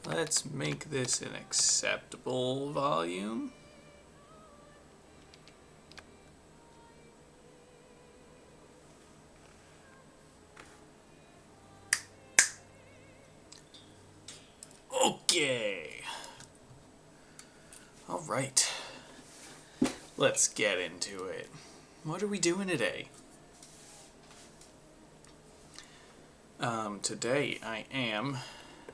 Let's make this an acceptable volume. Okay. All right. Let's get into it. What are we doing today? Today I am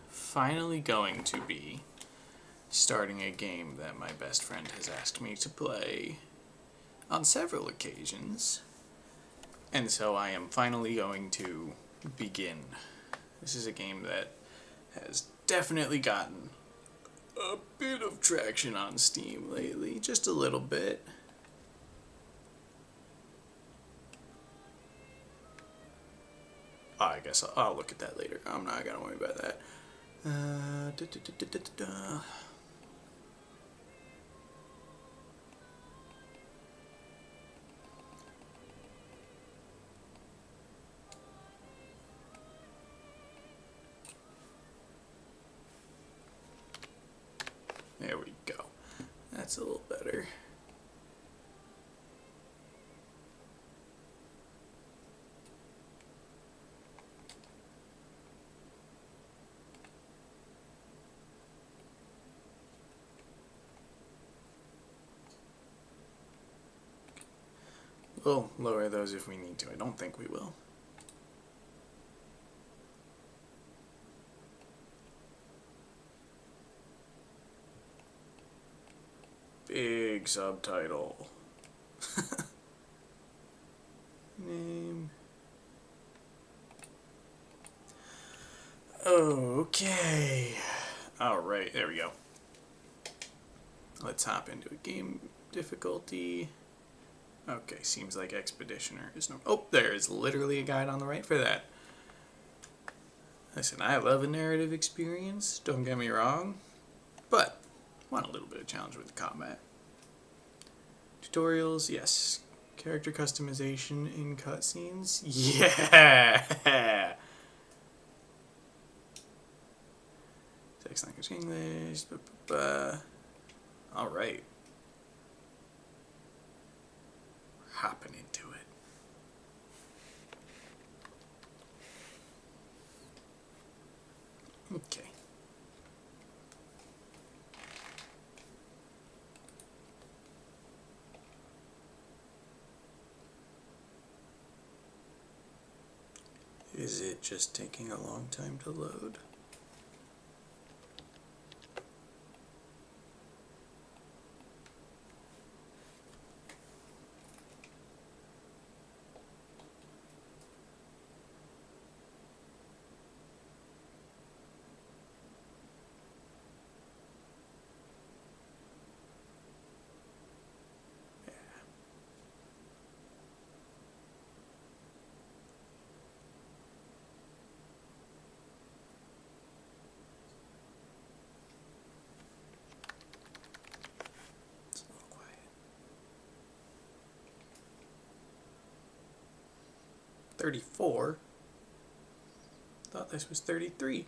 finally going to be starting a game that my best friend has asked me to play on several occasions. And so I am finally going to begin. This is a game that has definitely gotten a bit of traction on Steam lately, just a little bit. I guess I'll look at that later. I'm not gonna worry about that. There we go. That's a little better. We'll lower those if we need to. I don't think we will. Big subtitle. Name. Okay. Alright, there we go. Let's hop into a game difficulty. Okay, seems like Expeditioner is no... Oh, there is literally a guide on the right for that. Listen, I love a narrative experience, don't get me wrong, but I want a little bit of challenge with the combat. Tutorials, yes. Character customization in cutscenes, yeah! Text language English, Alright. Hopping into it. Okay. Is it just taking a long time to load? It's a little quiet. 34? Thought this was 33.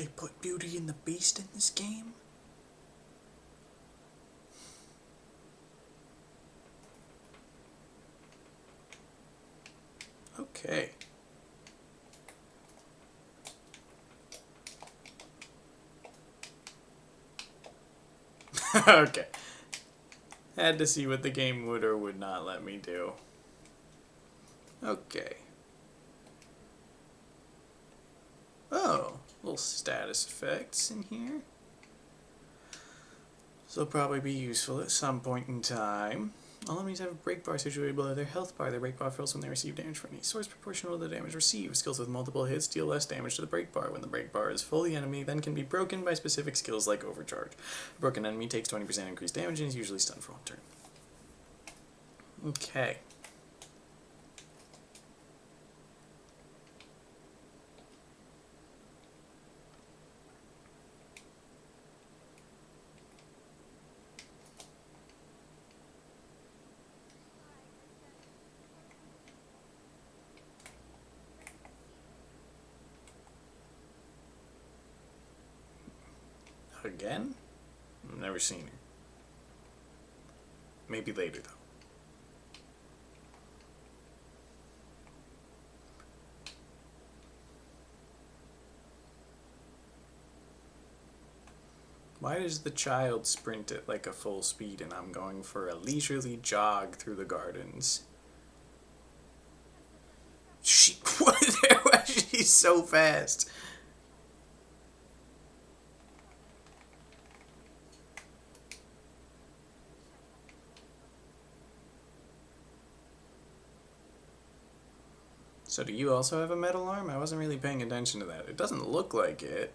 They put Beauty and the Beast in this game? Okay. Okay. Had to see what the game would or would not let me do. Okay. Oh, little status effects in here. This will probably be useful at some point in time. All enemies have a break bar situated below their health bar. Their break bar fills when they receive damage from any source proportional to the damage received. Skills with multiple hits deal less damage to the break bar. When the break bar is full, the enemy then can be broken by specific skills like Overcharge. A broken enemy takes 20% increased damage and is usually stunned for one turn. Okay. Again? I've never seen her. Maybe later, though. Why does the child sprint at like a full speed and I'm going for a leisurely jog through the gardens? She's so fast. So do you also have a metal arm? I wasn't really paying attention to that. It doesn't look like it.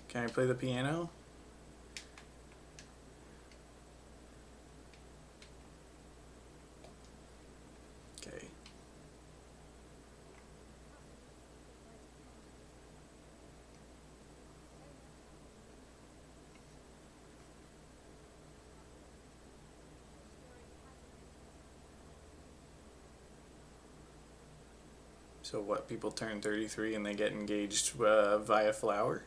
Can I play the piano? Okay. So what, people turn 33 and they get engaged via flower?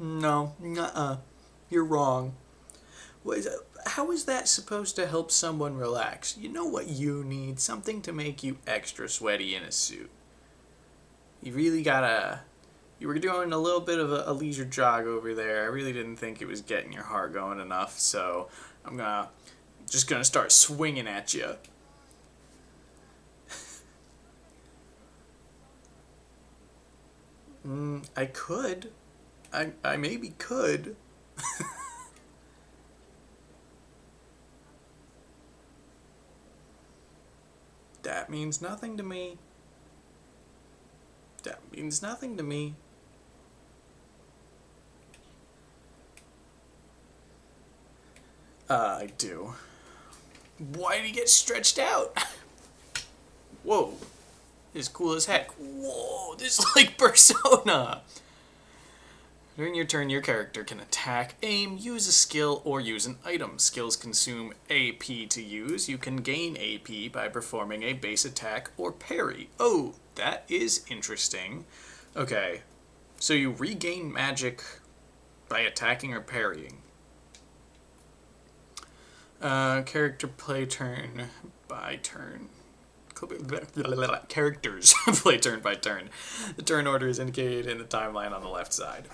No, nuh-uh. You're wrong. How is that supposed to help someone relax? You know what you need? Something to make you extra sweaty in a suit. You really gotta... You were doing a little bit of a leisure jog over there. I really didn't think it was getting your heart going enough, so I'm just gonna start swinging at you. I could. I maybe could. That means nothing to me. That means nothing to me. I do. Why did he get stretched out? Whoa. This is cool as heck. Whoa, this is like Persona. During your turn, your character can attack, aim, use a skill, or use an item. Skills consume AP to use. You can gain AP by performing a base attack or parry. Oh, that is interesting. Okay, so you regain magic by attacking or parrying. Character play turn by turn. Characters play turn by turn. The turn order is indicated in the timeline on the left side.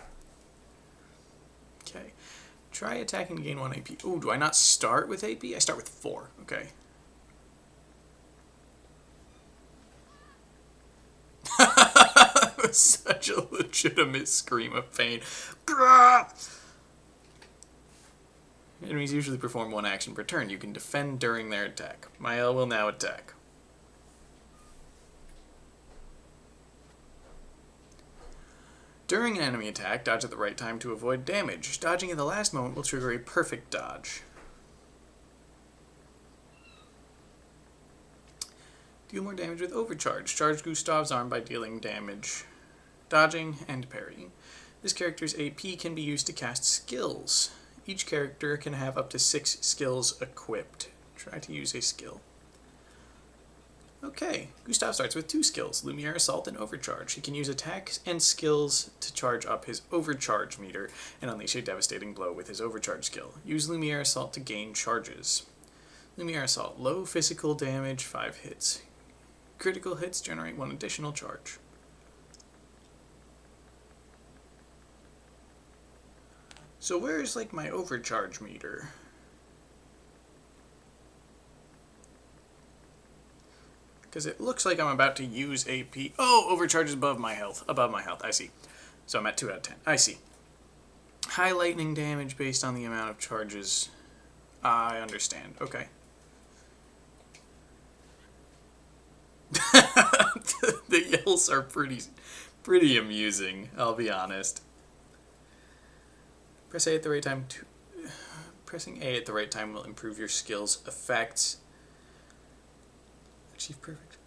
Okay. Try attacking to gain 1 AP. Ooh, do I not start with AP? I start with 4. Okay. That was such a legitimate scream of pain. Enemies usually perform 1 action per turn. You can defend during their attack. Mael will now attack. During an enemy attack, dodge at the right time to avoid damage. Dodging at the last moment will trigger a perfect dodge. Deal more damage with overcharge. Charge Gustav's arm by dealing damage, dodging, and parrying. This character's AP can be used to cast skills. Each character can have up to 6 skills equipped. Try to use a skill. Okay, Gustav starts with 2 skills, Lumiere Assault and Overcharge. He can use attacks and skills to charge up his Overcharge meter and unleash a devastating blow with his Overcharge skill. Use Lumiere Assault to gain charges. Lumiere Assault, low physical damage, 5 hits. Critical hits generate 1 additional charge. So where's like my Overcharge meter? Because it looks like I'm about to use AP. Oh, overcharge is above my health. Above my health, I see. So I'm at 2 out of 10. I see. High lightning damage based on the amount of charges. I understand. Okay. The yells are pretty amusing, I'll be honest. Press A at the right time. Pressing A at the right time will improve your skill's effects. Achieve perfect.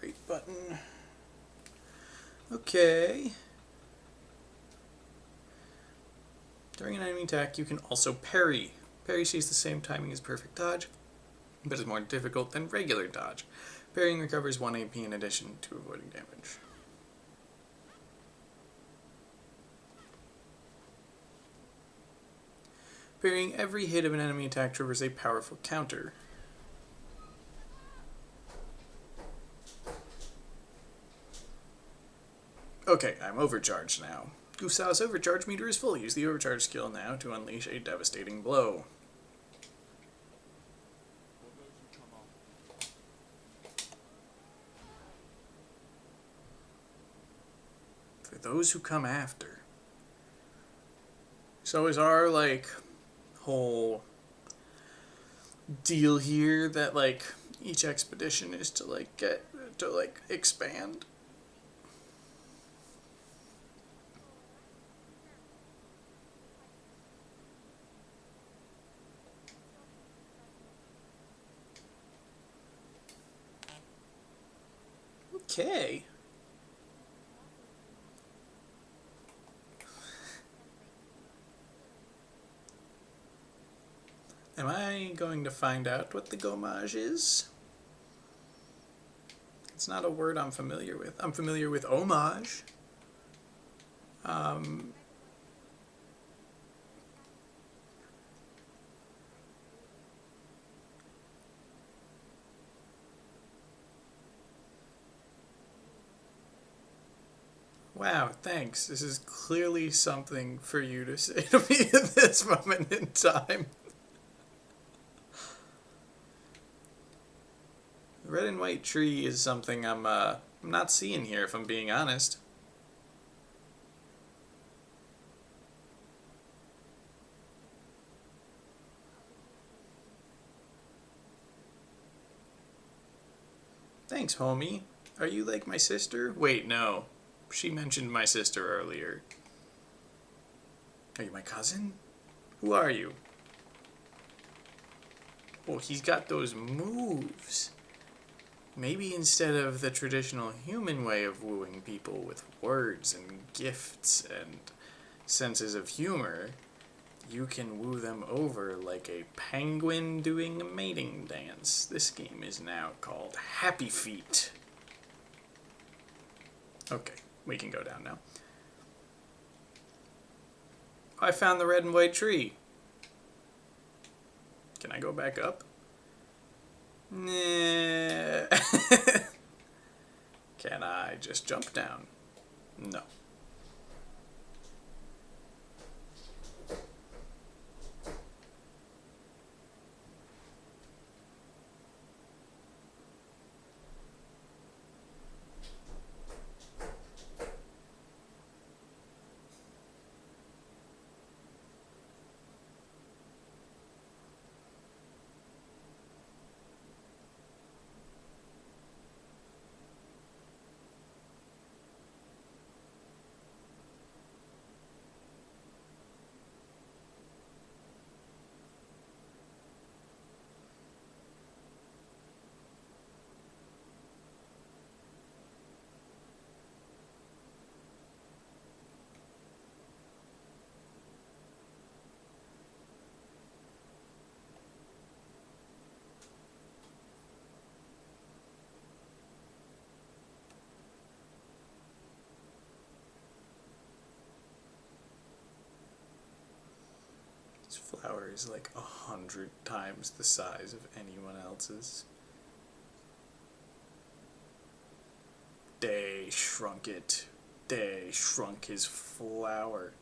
Right button. Okay. During an enemy attack, you can also parry. Parry sees the same timing as perfect dodge, but is more difficult than regular dodge. Parrying recovers 1 AP in addition to avoiding damage. Parrying every hit of an enemy attack triggers a powerful counter. Okay, I'm overcharged now. Gustav's overcharge meter is full. Use the overcharge skill now to unleash a devastating blow. For those who come after. So is our, like, whole deal here that, like, each expedition is to, like, expand? Okay. Am I going to find out what the gommage is? It's not a word I'm familiar with. I'm familiar with homage. Wow, thanks. This is clearly something for you to say to me at this moment in time. The red and white tree is something I'm not seeing here, if I'm being honest. Thanks, homie. Are you like my sister? Wait, no. She mentioned my sister earlier. Are you my cousin? Who are you? Oh, he's got those moves. Maybe instead of the traditional human way of wooing people with words and gifts and senses of humor, you can woo them over like a penguin doing a mating dance. This game is now called Happy Feet. Okay, we can go down now. I found the red and white tree. Can I go back up? Nah. Can I just jump down? No. flower is like 100 times the size of anyone else's. They shrunk it. They shrunk his flower.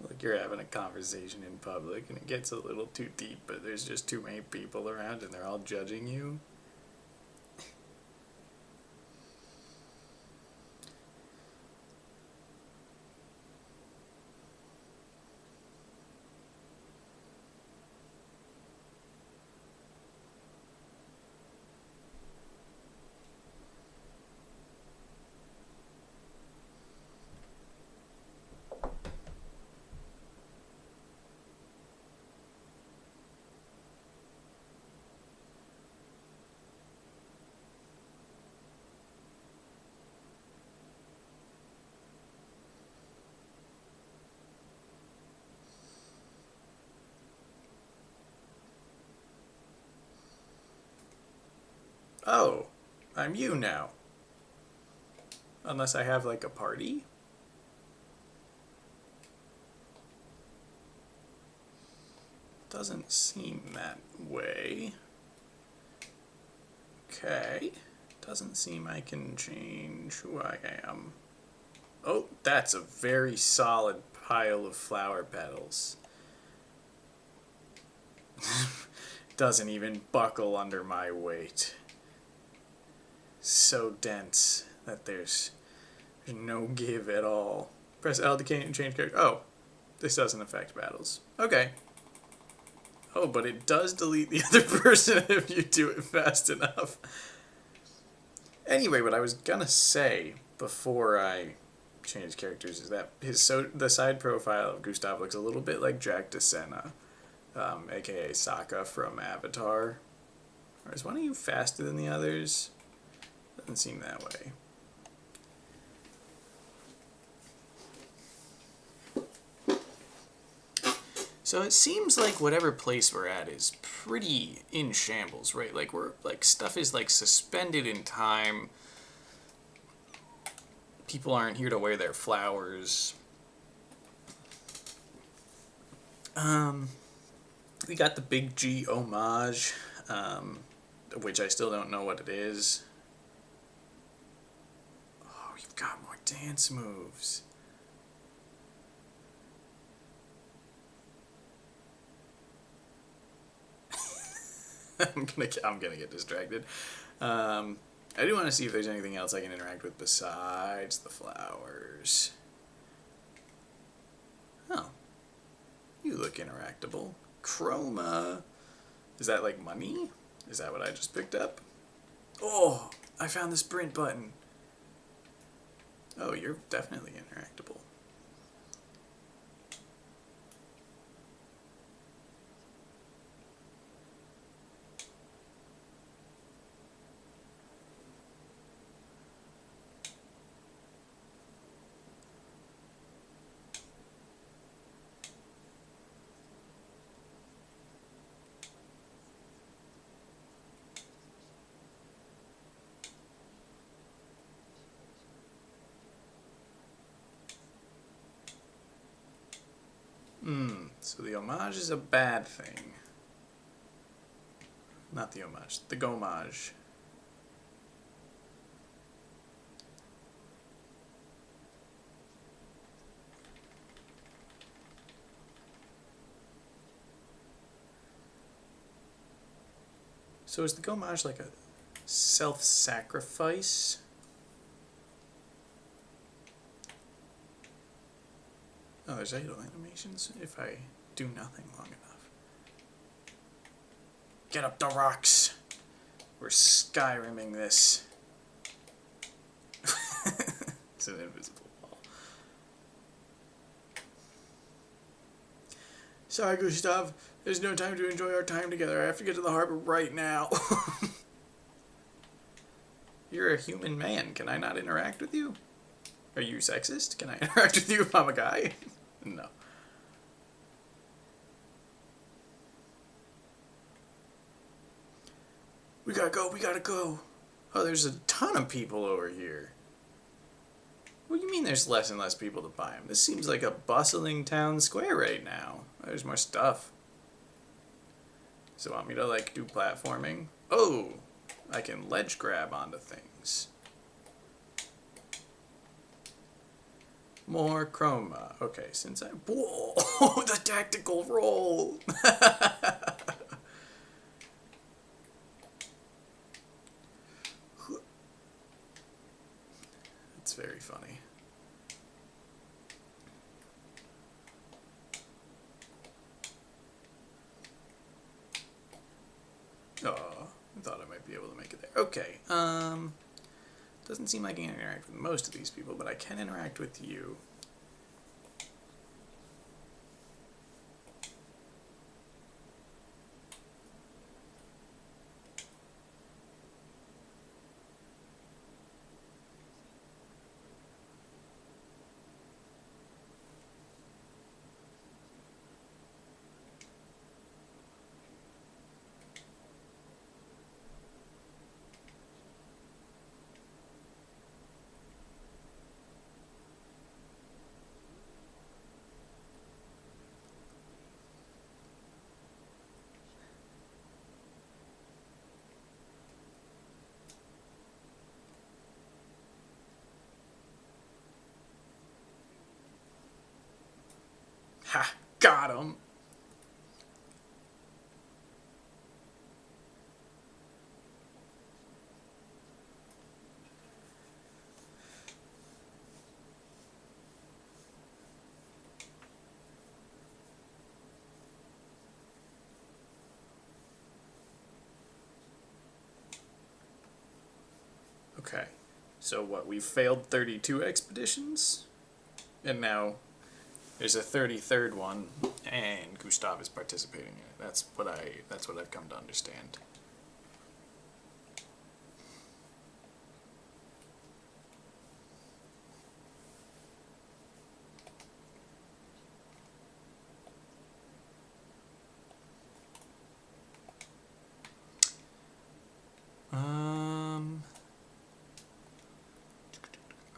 Like you're having a conversation in public and it gets a little too deep, but there's just too many people around and they're all judging you. Oh, I'm you now. Unless I have like a party? Doesn't seem that way. Okay. Doesn't seem I can change who I am. Oh, that's a very solid pile of flower petals. Doesn't even buckle under my weight. So dense that there's no give at all. Press L to change character. Oh, this doesn't affect battles. Okay. Oh, but it does delete the other person if you do it fast enough. Anyway, what I was gonna say before I change characters is that the side profile of Gustav looks a little bit like Jack DeSena, aka Sokka from Avatar. Or is one of you faster than the others? Doesn't seem that way. So it seems like whatever place we're at is pretty in shambles, right? Like stuff is like suspended in time. People aren't here to wear their flowers. We got the Big G homage, which I still don't know what it is. Oh, we've got more dance moves. I'm gonna get distracted. I do want to see if there's anything else I can interact with besides the flowers. Oh, you look interactable. Chroma. Is that like money? Is that what I just picked up? Oh, I found the sprint button. Oh, you're definitely interactable. So the homage is a bad thing. Not the homage, the gommage. So is the Gomage like a self-sacrifice? Oh, there's idle animations if I do nothing long enough. Get up the rocks! We're Skyrimming this. It's an invisible wall. Sorry, Gustav. There's no time to enjoy our time together. I have to get to the harbor right now. You're a human man. Can I not interact with you? Are you sexist? Can I interact with you if I'm a guy? No. We gotta go, we gotta go. Oh, there's a ton of people over here. What do you mean there's less and less people to buy them? This seems like a bustling town square right now. There's more stuff. So want me to, like, do platforming? Oh! I can ledge grab onto things. More chroma. Okay, since I... Whoa! The tactical roll! It's very funny. Oh, I thought I might be able to make it there. Okay, doesn't seem like I can interact with most of these people, but I can interact with you. Ha! Got him! Okay, so what, we've failed 32 expeditions? And now there's a 33rd one, and Gustav is participating in it. That's what I've come to understand.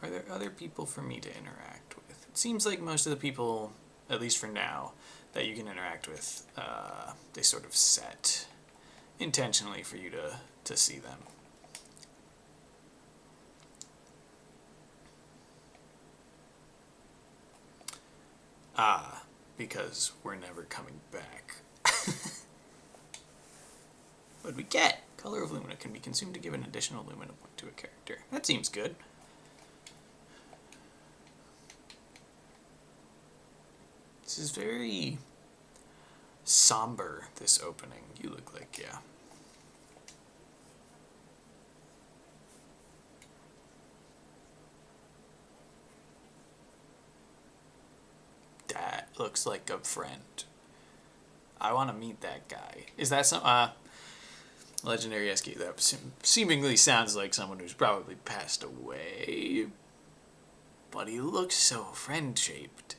Are there other people for me to interact with? It seems like most of the people, at least for now, that you can interact with, they sort of set intentionally for you to see them. Ah, because we're never coming back. What did we get? Color of Lumina can be consumed to give an additional Lumina point to a character. That seems good. This is very somber, this opening. You look like, yeah. That looks like a friend. I want to meet that guy. Is that some, Legendary SK? That seemingly sounds like someone who's probably passed away. But he looks so friend-shaped.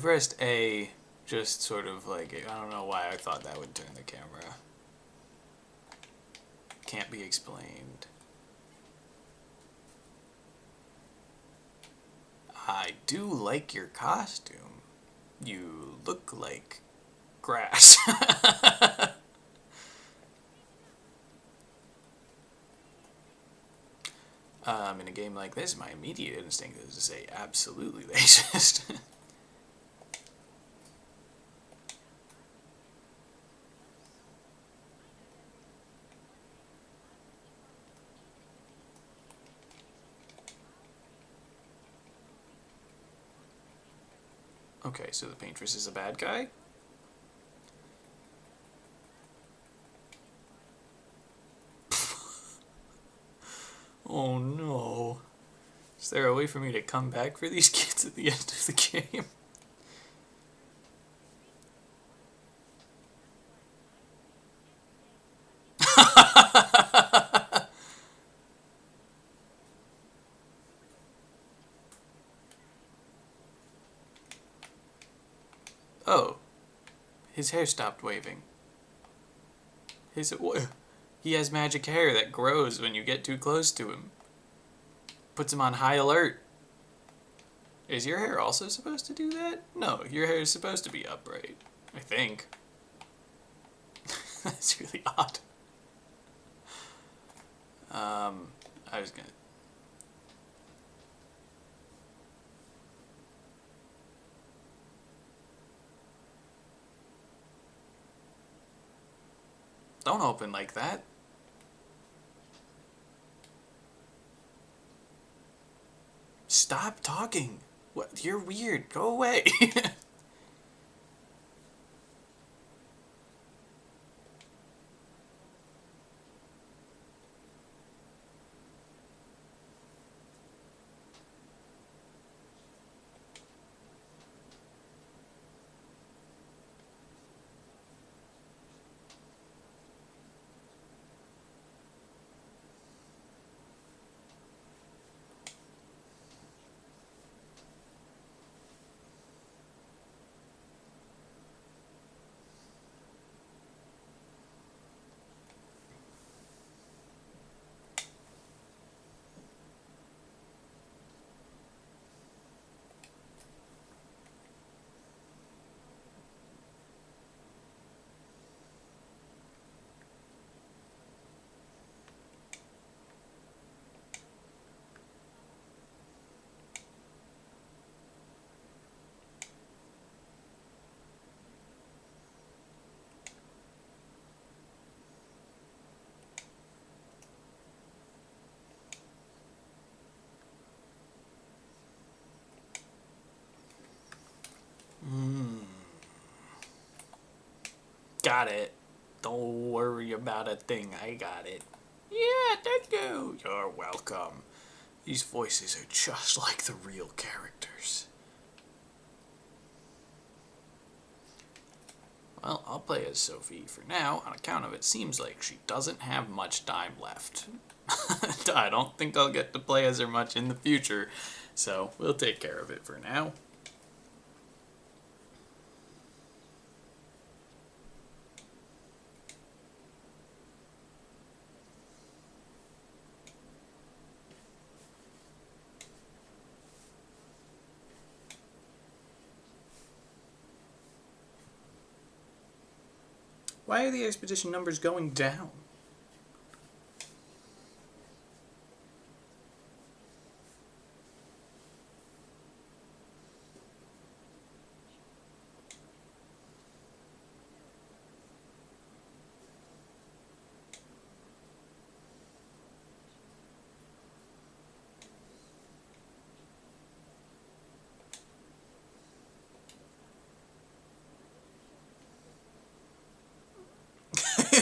pressed A just sort of like, I don't know why I thought that would turn the camera. Can't be explained. I do like your costume. You look like grass. In a game like this, my immediate instinct is to say absolutely racist. Okay, so the paintress is a bad guy? Oh no. Is there a way for me to come back for these kids at the end of the game? Oh, his hair stopped waving. He has magic hair that grows when you get too close to him. Puts him on high alert. Is your hair also supposed to do that? No, your hair is supposed to be upright. I think. That's really odd. I was gonna... Don't open like that. Stop talking. What? You're weird. Go away. Got it. Don't worry about a thing. I got it. Yeah, thank you. You're welcome. These voices are just like the real characters. Well, I'll play as Sophie for now, on account of it seems like she doesn't have much time left. I don't think I'll get to play as her much in the future, so we'll take care of it for now. Why are the expedition numbers going down?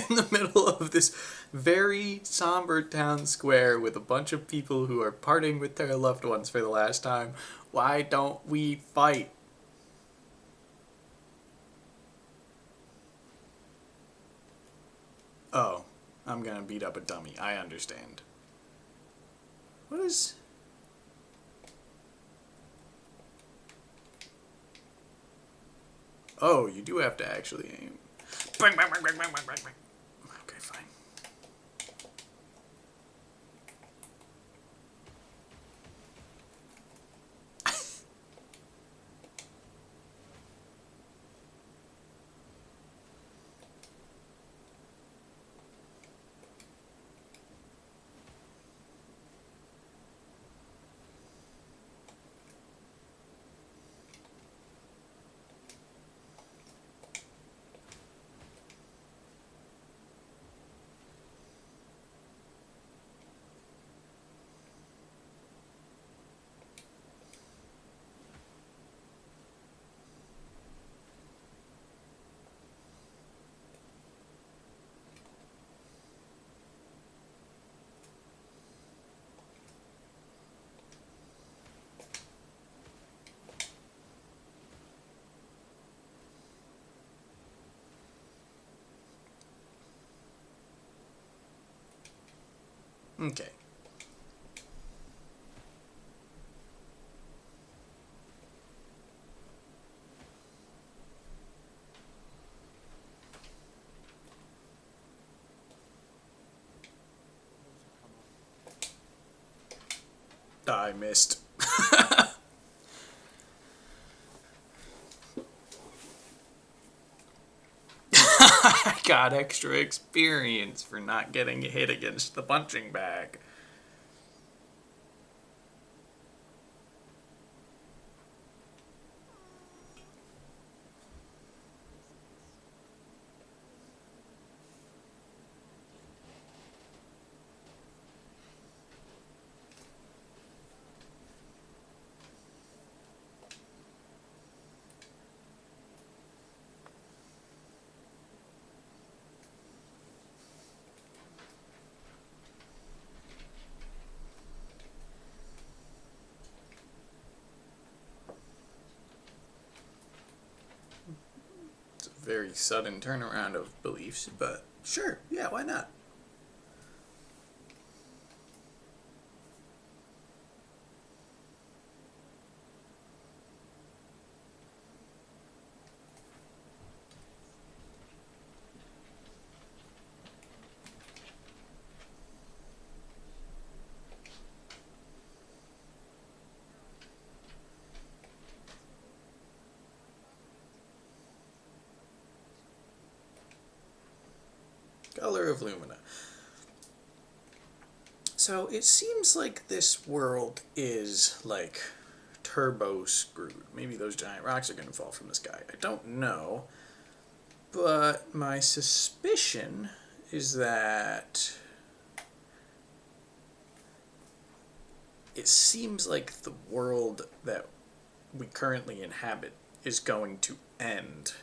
In the middle of this very somber town square with a bunch of people who are parting with their loved ones for the last time. Why don't we fight? Oh, I'm gonna beat up a dummy. I understand. What is... Oh, you do have to actually aim. Bang, bang, bang, bang, bang, bang, bang, bang. Okay, fine. Okay. I missed. I got extra experience for not getting hit against the punching bag. It's a very sudden turnaround of beliefs, but sure, yeah, why not? Color of Lumina. So it seems like this world is like turbo screwed. Maybe those giant rocks are going to fall from the sky. I don't know. But my suspicion is that it seems like the world that we currently inhabit is going to end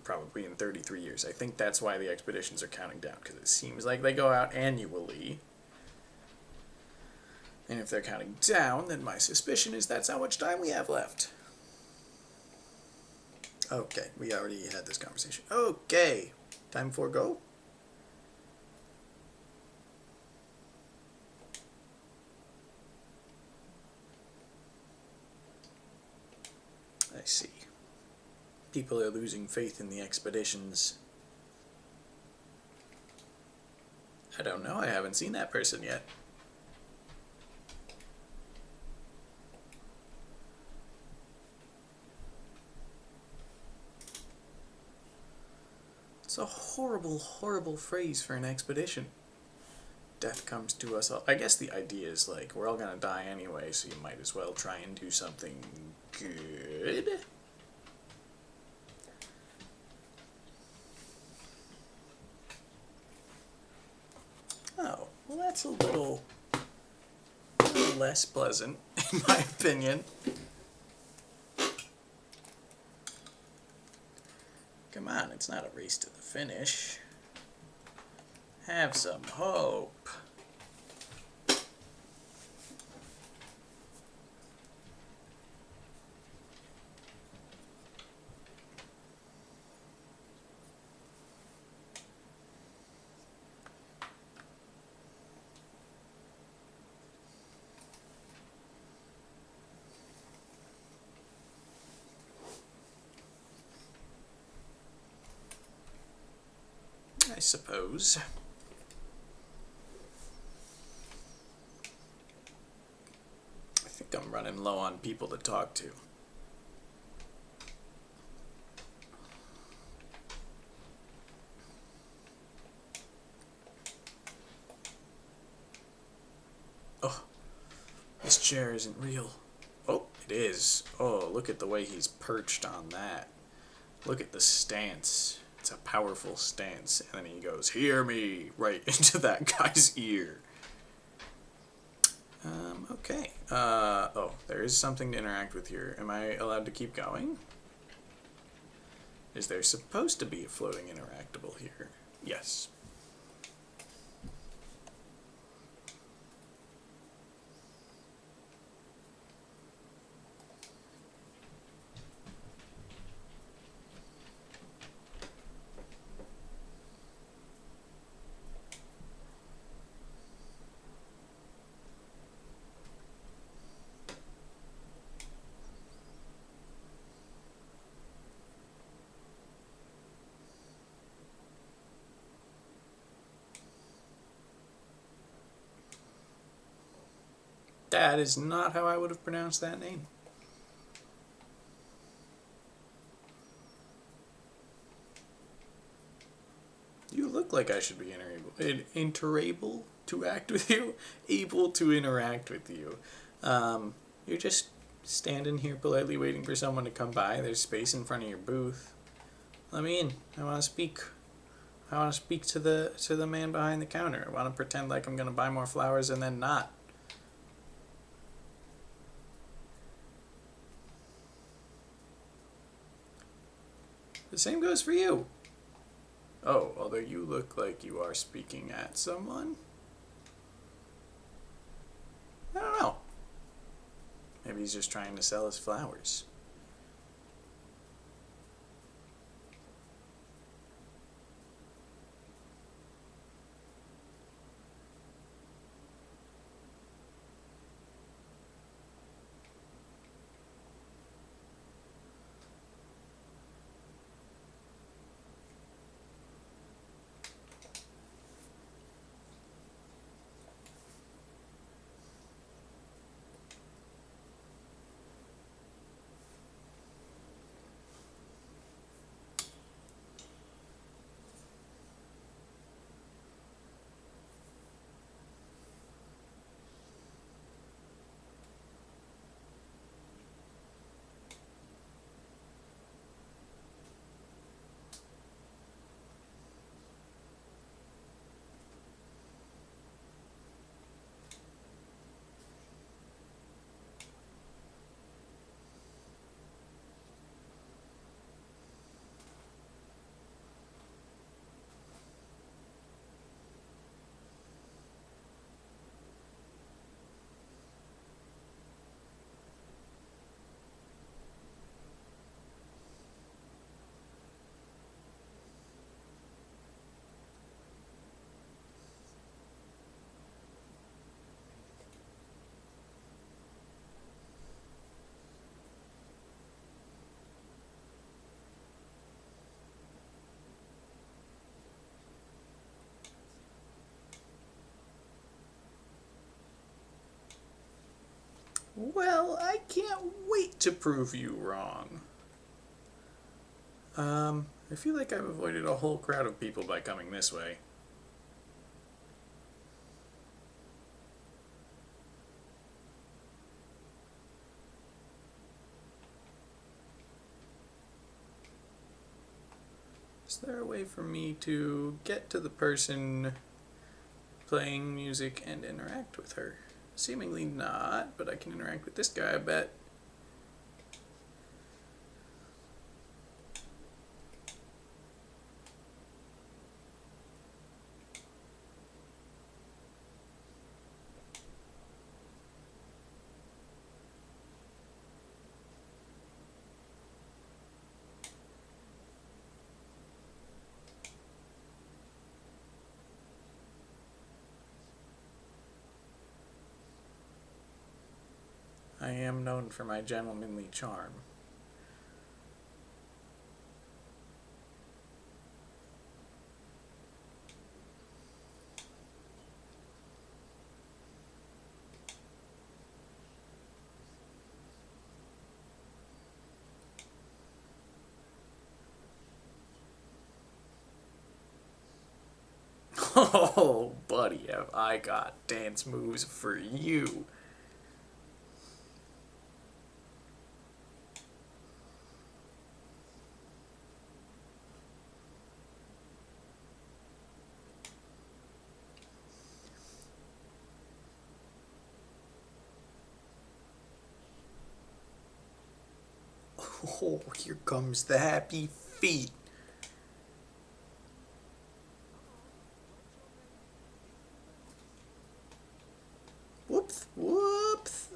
probably in 33 years. I think that's why the expeditions are counting down, because it seems like they go out annually. And if they're counting down, then my suspicion is that's how much time we have left. Okay, we already had this conversation. Okay, time for go. I see. People are losing faith in the expeditions. I don't know, I haven't seen that person yet. It's a horrible, horrible phrase for an expedition. Death comes to us all. I guess the idea is like, we're all gonna die anyway, so you might as well try and do something good. Oh, well that's a little less pleasant, in my opinion. Come on, it's not a race to the finish. Have some hope. I suppose. I think I'm running low on people to talk to. Oh, this chair isn't real. Oh, it is. Oh, look at the way he's perched on that. Look at the stance. It's a powerful stance. And then he goes, "Hear me," right into that guy's ear. Okay. Oh, there is something to interact with here. Am I allowed to keep going? Is there supposed to be a floating interactable here? Yes. That is not how I would have pronounced that name. You look like I should be interable to act with you, able to interact with you. You're just standing here politely waiting for someone to come by. There's space in front of your booth. Let me in. I want to speak. I want to speak to the man behind the counter. I want to pretend like I'm going to buy more flowers and then not. The same goes for you. Oh, although you look like you are speaking at someone. I don't know. Maybe he's just trying to sell his flowers. Well, I can't wait to prove you wrong. I feel like I've avoided a whole crowd of people by coming this way. Is there a way for me to get to the person playing music and interact with her? Seemingly not, but I can interact with this guy, I bet. I am known for my gentlemanly charm. Oh, buddy, have I got dance moves for you. Oh, here comes the happy feet. Whoops, whoops.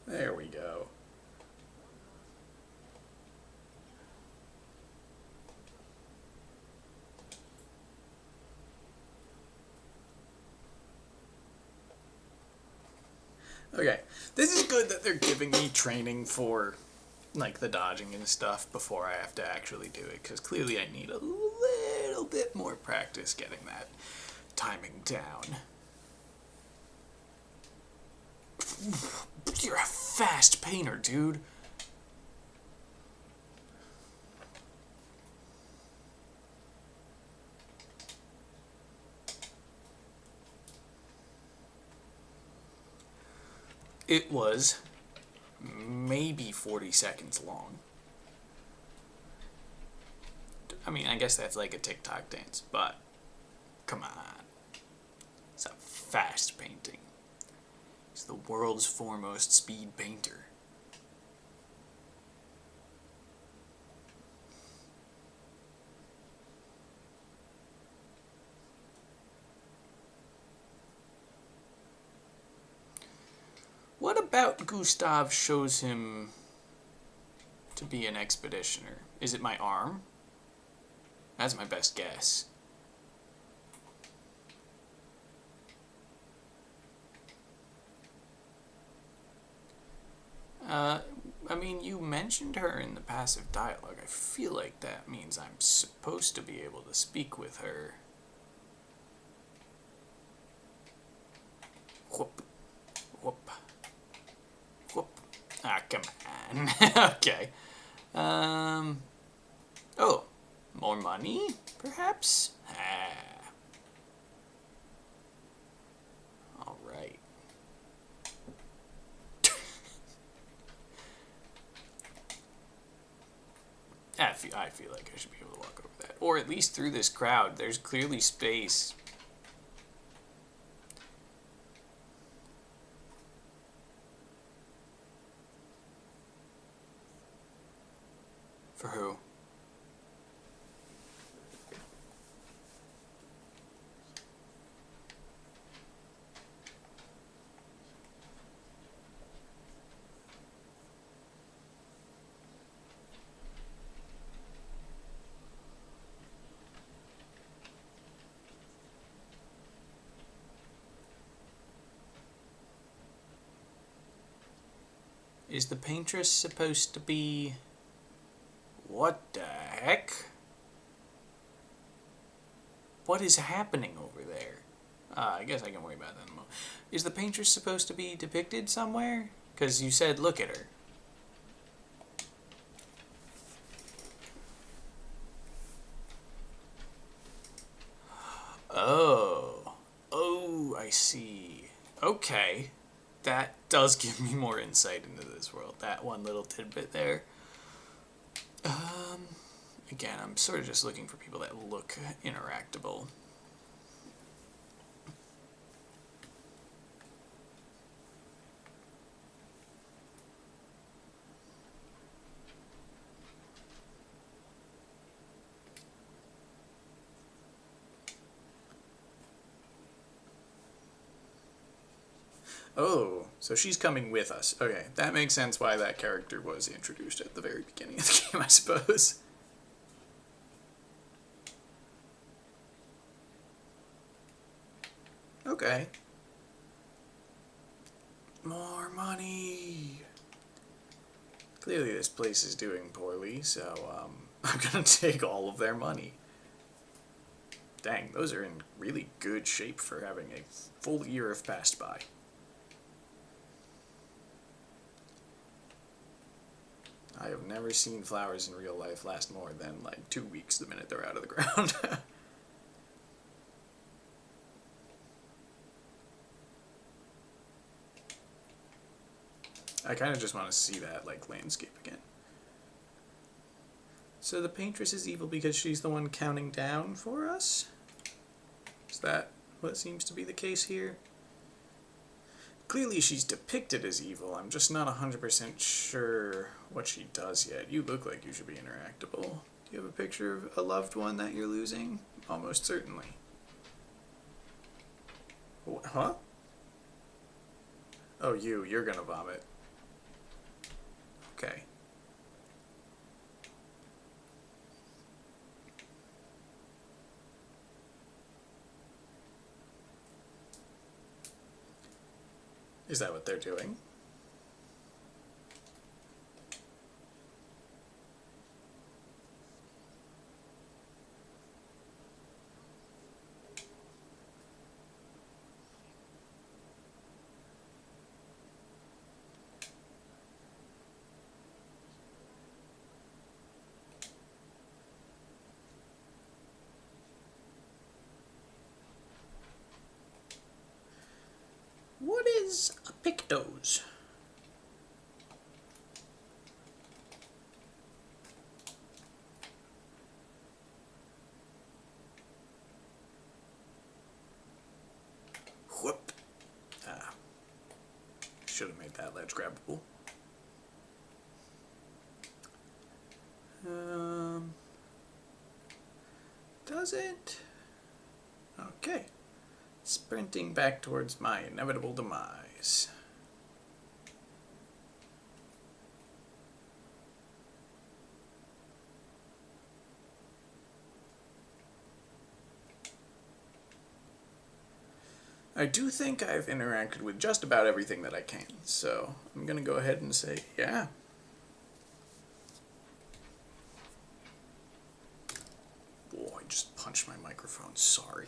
There we go. Okay, this is good that they're giving me training for, like, the dodging and stuff before I have to actually do it, because clearly I need a little bit more practice getting that timing down. You're a fast painter, dude. It was maybe 40 seconds long. I mean, I guess that's like a TikTok dance, but come on. It's a fast painting. He's the world's foremost speed painter. What about Gustav shows him to be an expeditioner? Is it my arm? That's my best guess. I mean, you mentioned her in the passive dialogue. I feel like that means I'm supposed to be able to speak with her. Whoop. Whoop. Whoop. Ah, come on. Okay. Oh, more money, perhaps? Ah. All right. I feel like I should be able to walk over that. Or at least through this crowd. There's clearly space. For who? Is the paintress supposed to be... What the heck? What is happening over there? I guess I can worry about that in a moment. Is the paintress supposed to be depicted somewhere? Because you said look at her. Oh. Oh, I see. Okay. That does give me more insight into this world. That one little tidbit there. Again, I'm sort of just looking for people that look interactable. Oh, so she's coming with us. Okay, that makes sense why that character was introduced at the very beginning of the game, I suppose. Okay. More money. Clearly this place is doing poorly, so I'm gonna take all of their money. Dang, those are in really good shape for having a full year have passed by. I have never seen flowers in real life last more than like 2 weeks the minute they're out of the ground. I kind of just want to see that like landscape again. So the paintress is evil because she's the one counting down for us? Is that what seems to be the case here? Clearly she's depicted as evil. I'm just not 100% sure what she does yet. You look like you should be interactable. Do you have a picture of a loved one that you're losing? Almost certainly. Huh? Oh, you're gonna vomit. Okay. Is that what they're doing? What is a pictos? Whoop. Ah. Should have made that ledge grabbable. Does it? Okay. Sprinting back towards my inevitable demise. I do think I've interacted with just about everything that I can, so I'm gonna go ahead and say, yeah. Oh, I just punched my microphone, sorry.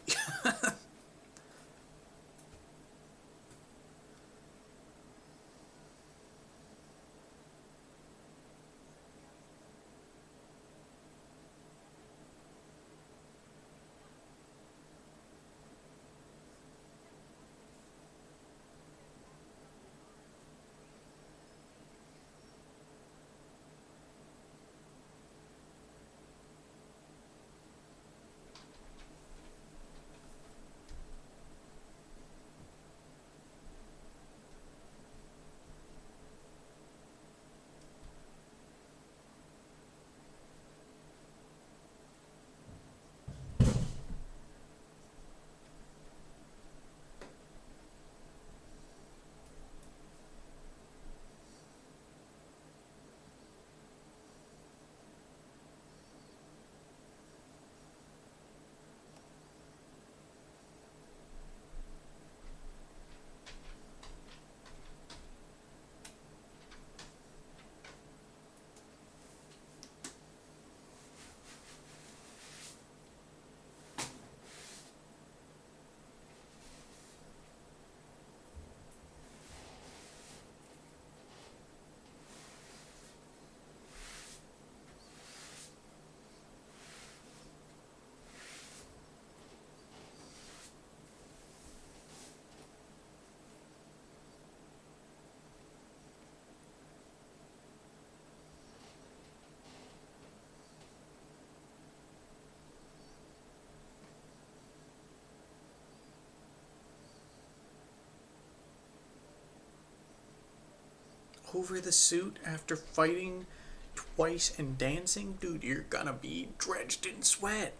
Over the suit after fighting twice and dancing? Dude, you're gonna be drenched in sweat.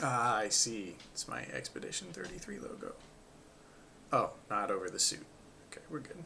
Ah, I see. It's my Expedition 33 logo. Oh, not over the suit. Okay, we're good.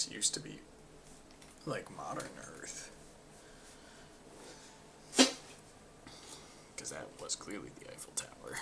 this used to be like modern Earth. Because that was clearly the Eiffel Tower.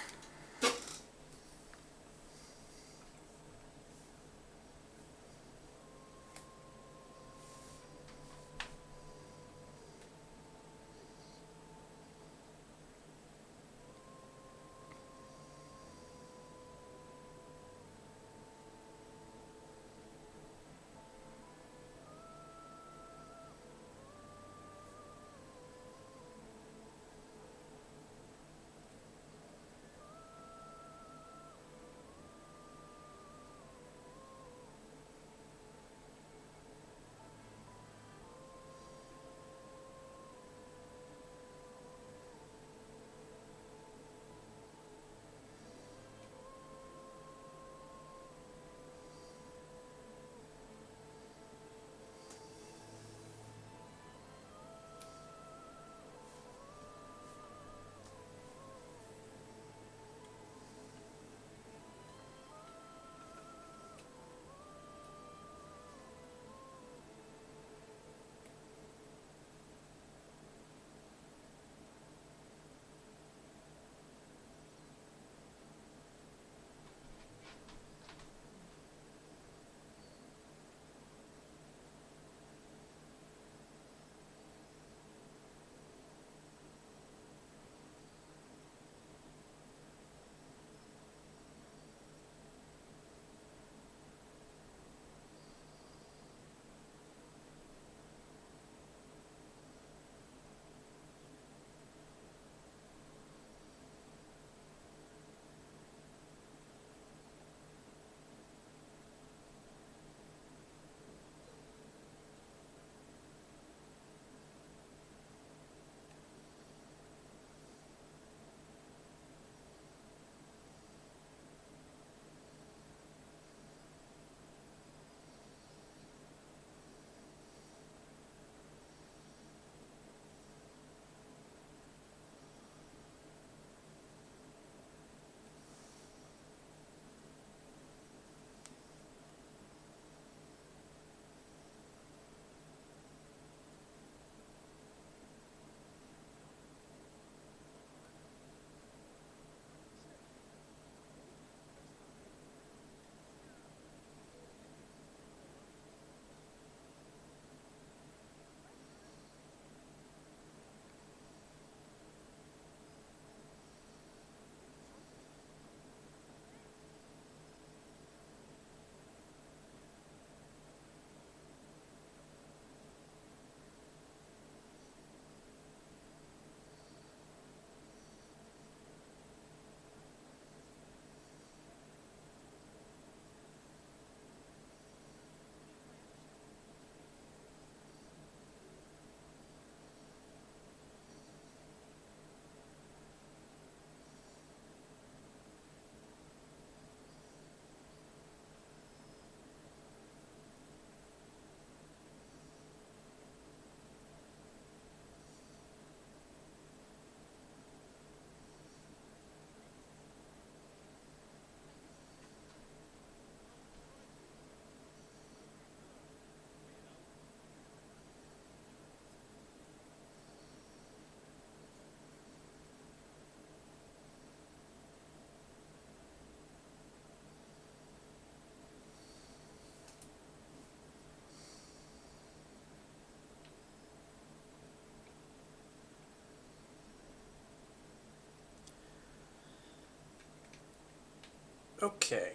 Okay,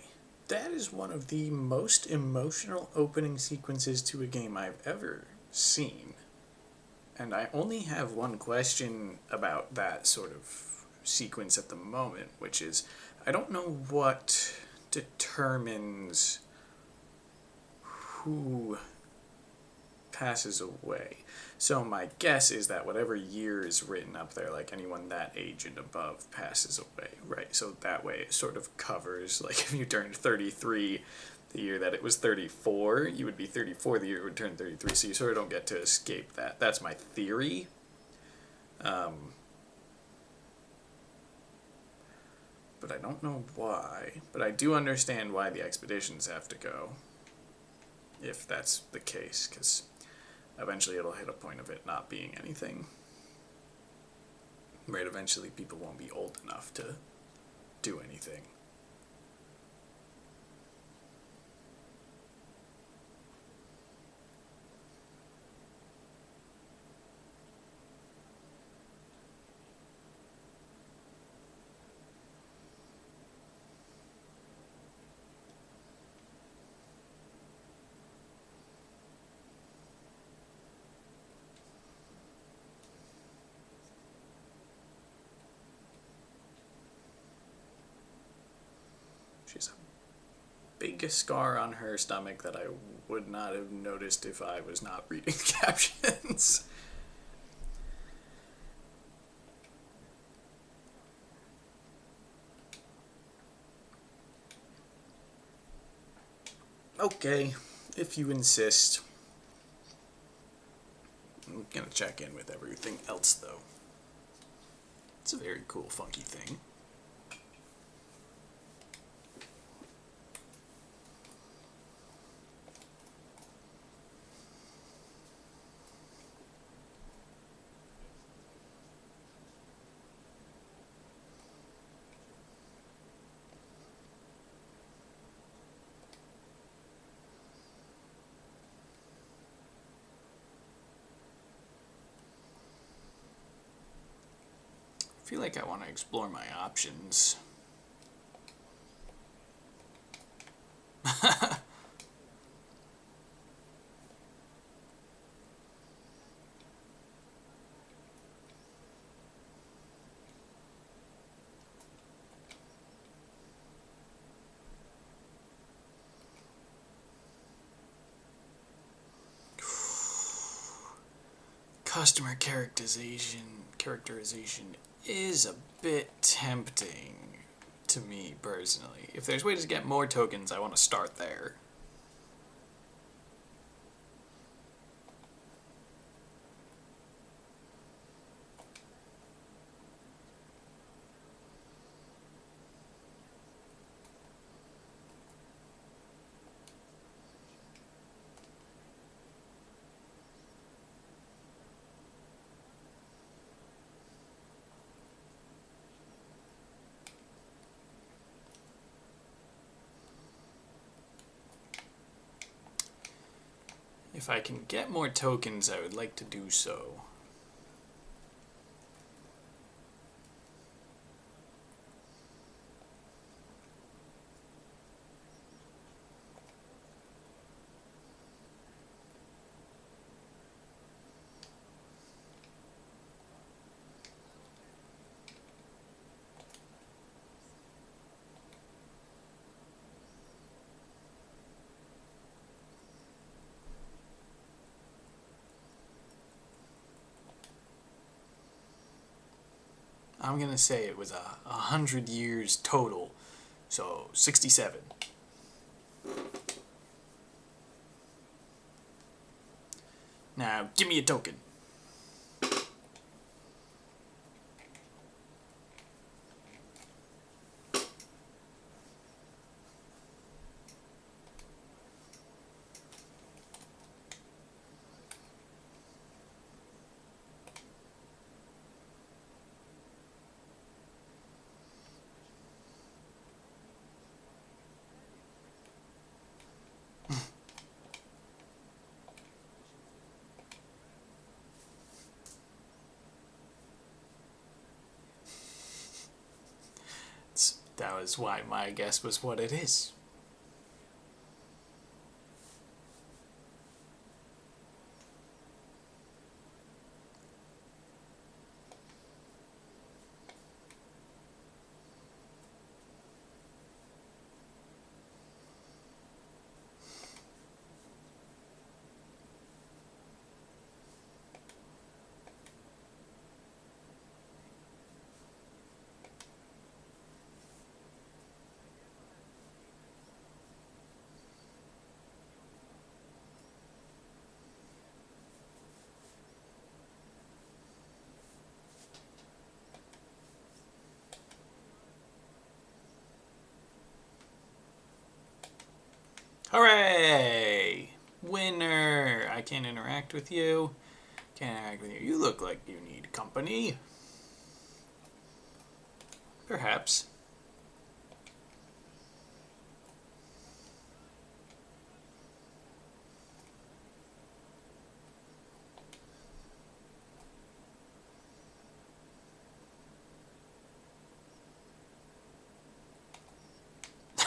that is one of the most emotional opening sequences to a game I've ever seen. And I only have one question about that sort of sequence at the moment, which is I don't know what determines who passes away. So my guess is that whatever year is written up there, like anyone that age and above passes away, right? So that way it sort of covers, like if you turned 33 the year that it was 34, you would be 34 the year it would turn 33, so you sort of don't get to escape that. That's my theory. But I don't know why. But I do understand why the expeditions have to go. if that's the case, because eventually it'll hit a point of it not being anything. Right, eventually people won't be old enough to do anything. She's a big scar on her stomach that I would not have noticed if I was not reading the captions. Okay, if you insist. I'm gonna check in with everything else, though. It's a very cool, funky thing. I feel like I want to explore my options. Customer characterization is a bit tempting to me personally. If there's ways to get more tokens, I want to start there. If I can get more tokens, I would like to do so. I'm gonna say it was 100 years total, so 67. Now, give me a token. That was why my guess was what it is. Hooray! winner. I can't interact with you. Can't interact with you. You look like you need company. Perhaps.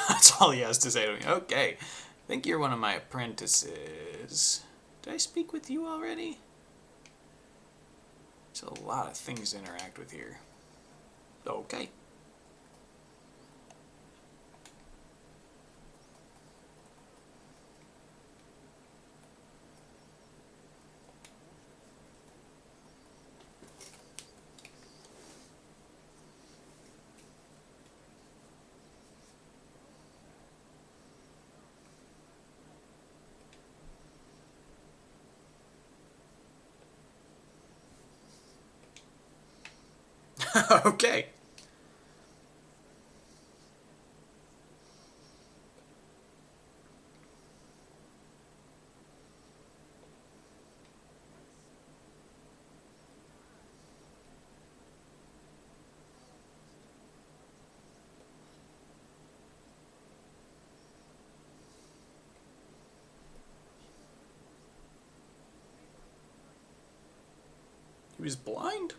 That's all he has to say to me. Okay. I think you're one of my apprentices. Did I speak with you already? There's a lot of things to interact with here. Okay. Okay. He was blind?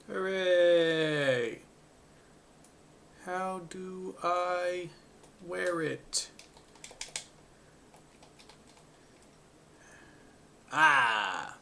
Hooray! How do I wear it? Ah!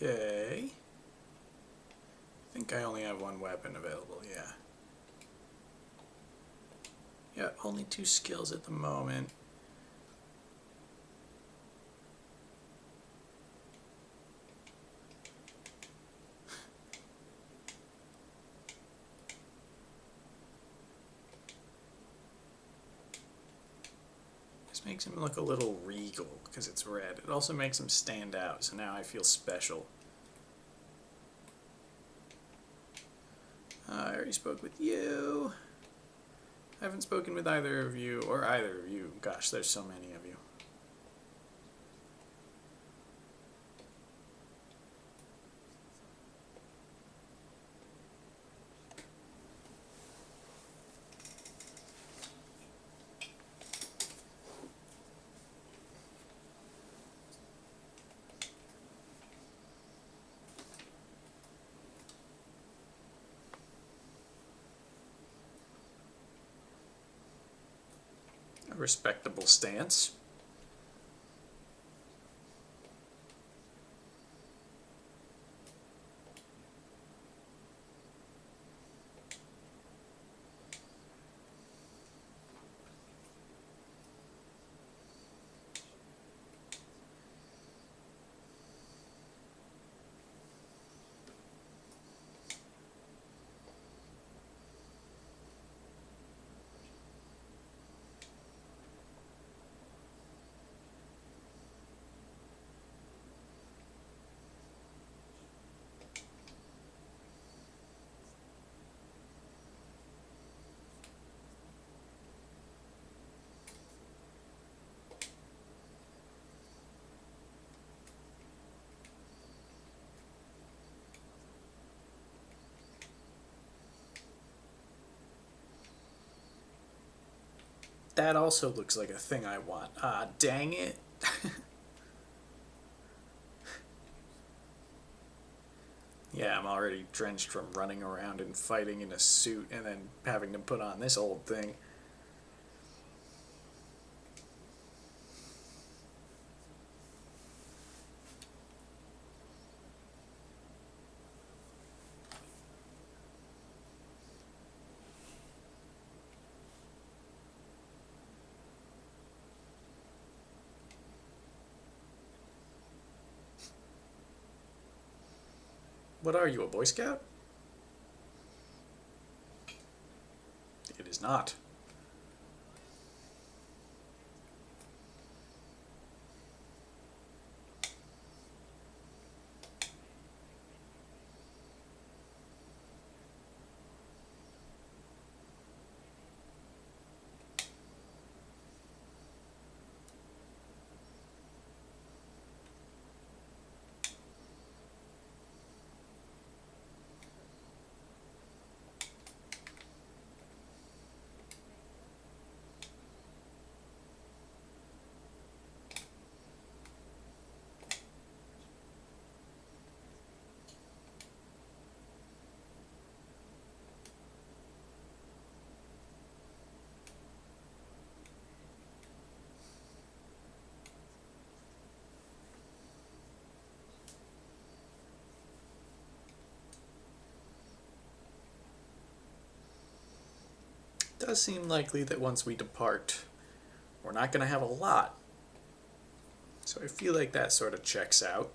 Okay. I think I only have one weapon available, yeah. Yeah, only 2 skills at the moment. This makes him look a little regal because it's red. It also makes him stand out, so now I feel special. I already spoke with you. I haven't spoken with either of you, or either of you. Gosh, there's so many of you. A respectable stance. That also looks like a thing I want. Ah, dang it. Yeah, I'm already drenched from running around and fighting in a suit and then having to put on this old thing. What are you, a Boy Scout? It is not. It does seem likely that once we depart, we're not going to have a lot. So I feel like that sort of checks out.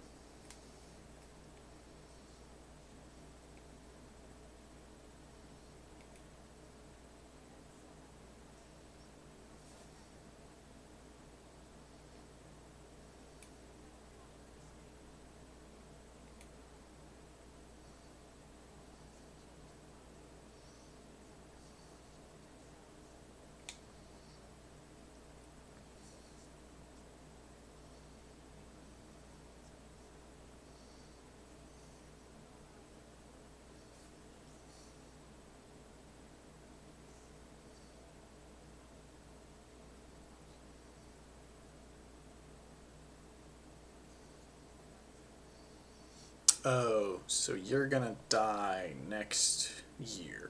Oh, so you're gonna die next year.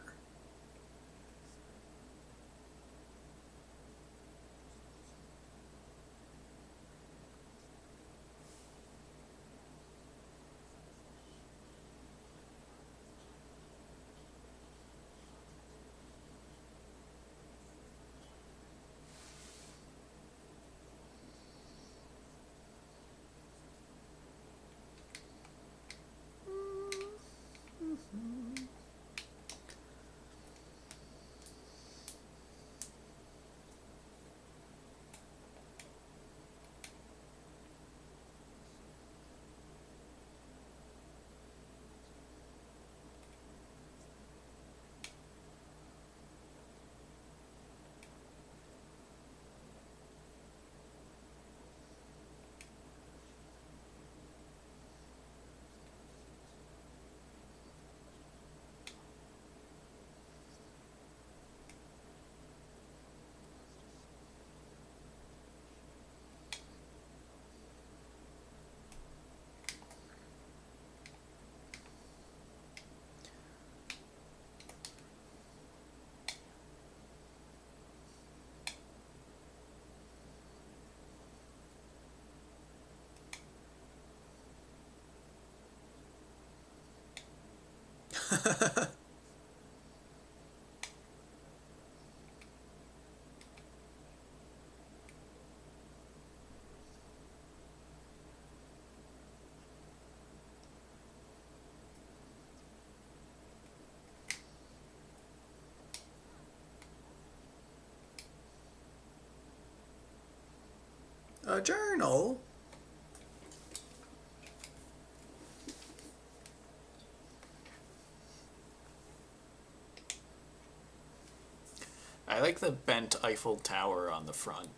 A journal? I like the bent Eiffel Tower on the front.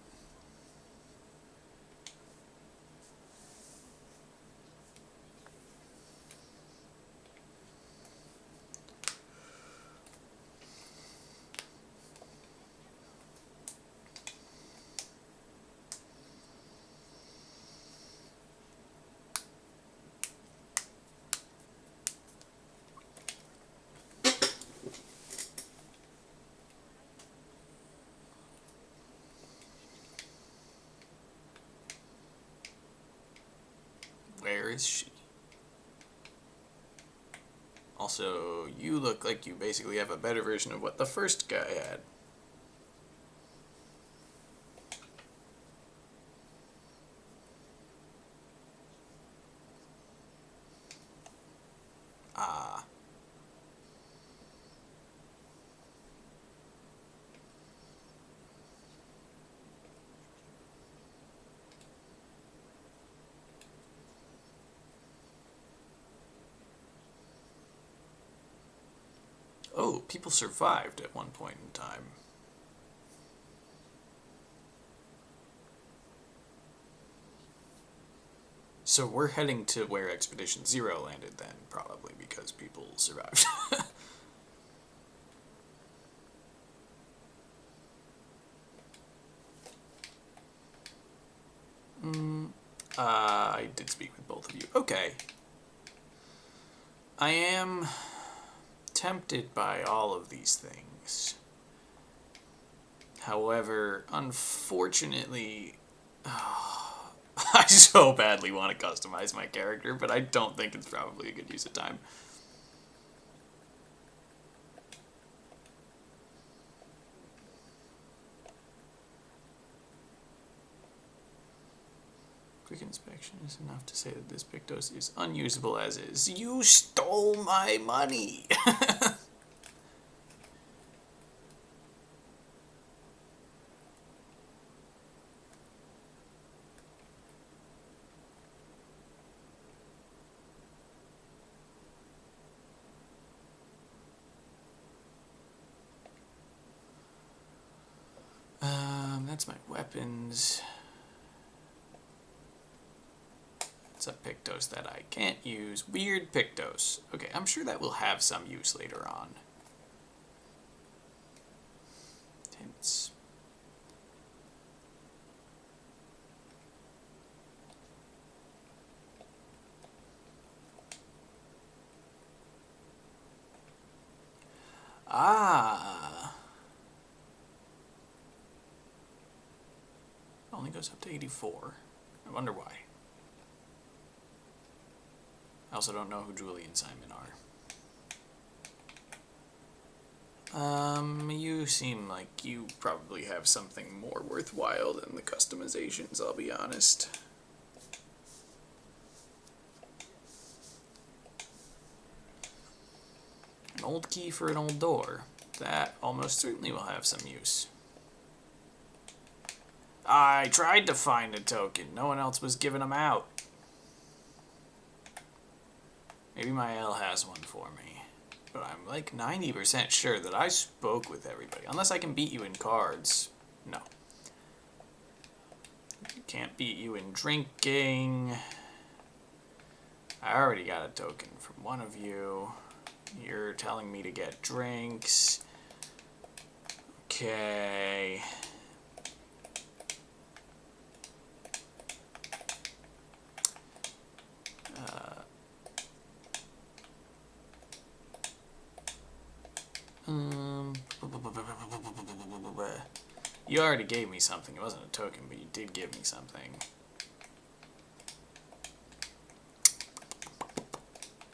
is she? Also, you look like you basically have a better version of what the first guy had. Ah. Oh, people survived at one point in time. So we're heading to where Expedition Zero landed then, probably, because people survived. I did speak with both of you. Okay. I am tempted by all of these things. However, unfortunately, I so badly want to customize my character, but I don't think it's probably a good use of time. Quick inspection is enough to say that this Pictos is unusable as is. You stole my money! That's my weapons. It's a Pictos that I can't use. Weird Pictos. Okay, I'm sure that will have some use later on. Tints. Ah. Only goes up to 84. I wonder why. I also don't know who Julie and Simon are. You seem like you probably have something more worthwhile than the customizations, I'll be honest. An old key for an old door. That almost certainly will have some use. I tried to find a token. No one else was giving them out. Maybe my L has one for me. But I'm like 90% sure that I spoke with everybody. Unless I can beat you in cards. No. Can't beat you in drinking. I already got a token from one of you. You're telling me to get drinks. Okay. You already gave me something. It wasn't a token, but you did give me something.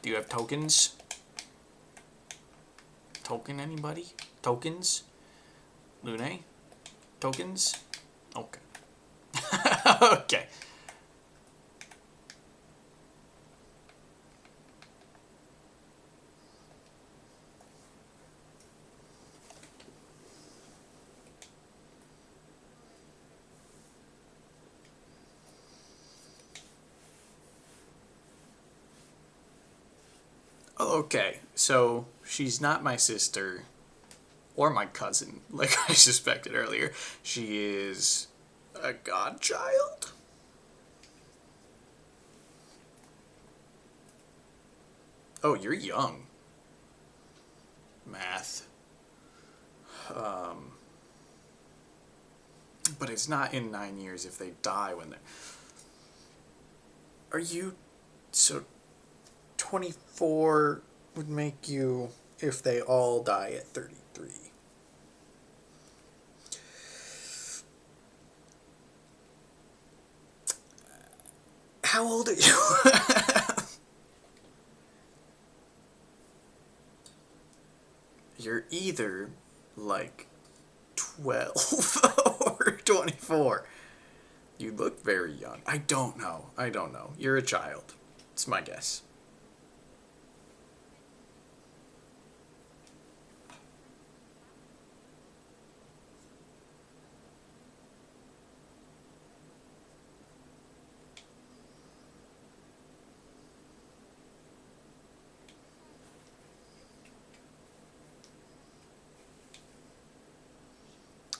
Do you have tokens? Token anybody? Tokens? Lune? Tokens? Okay. Okay. Okay, so she's not my sister or my cousin, like I suspected earlier. She is a godchild? Oh, you're young. Math. But it's not in 9 years if they die when they're... Are you... So 24 would make you if they all die at 33. How old are you? You're either like 12 or 24. You look very young. I don't know. I don't know. You're a child. It's my guess.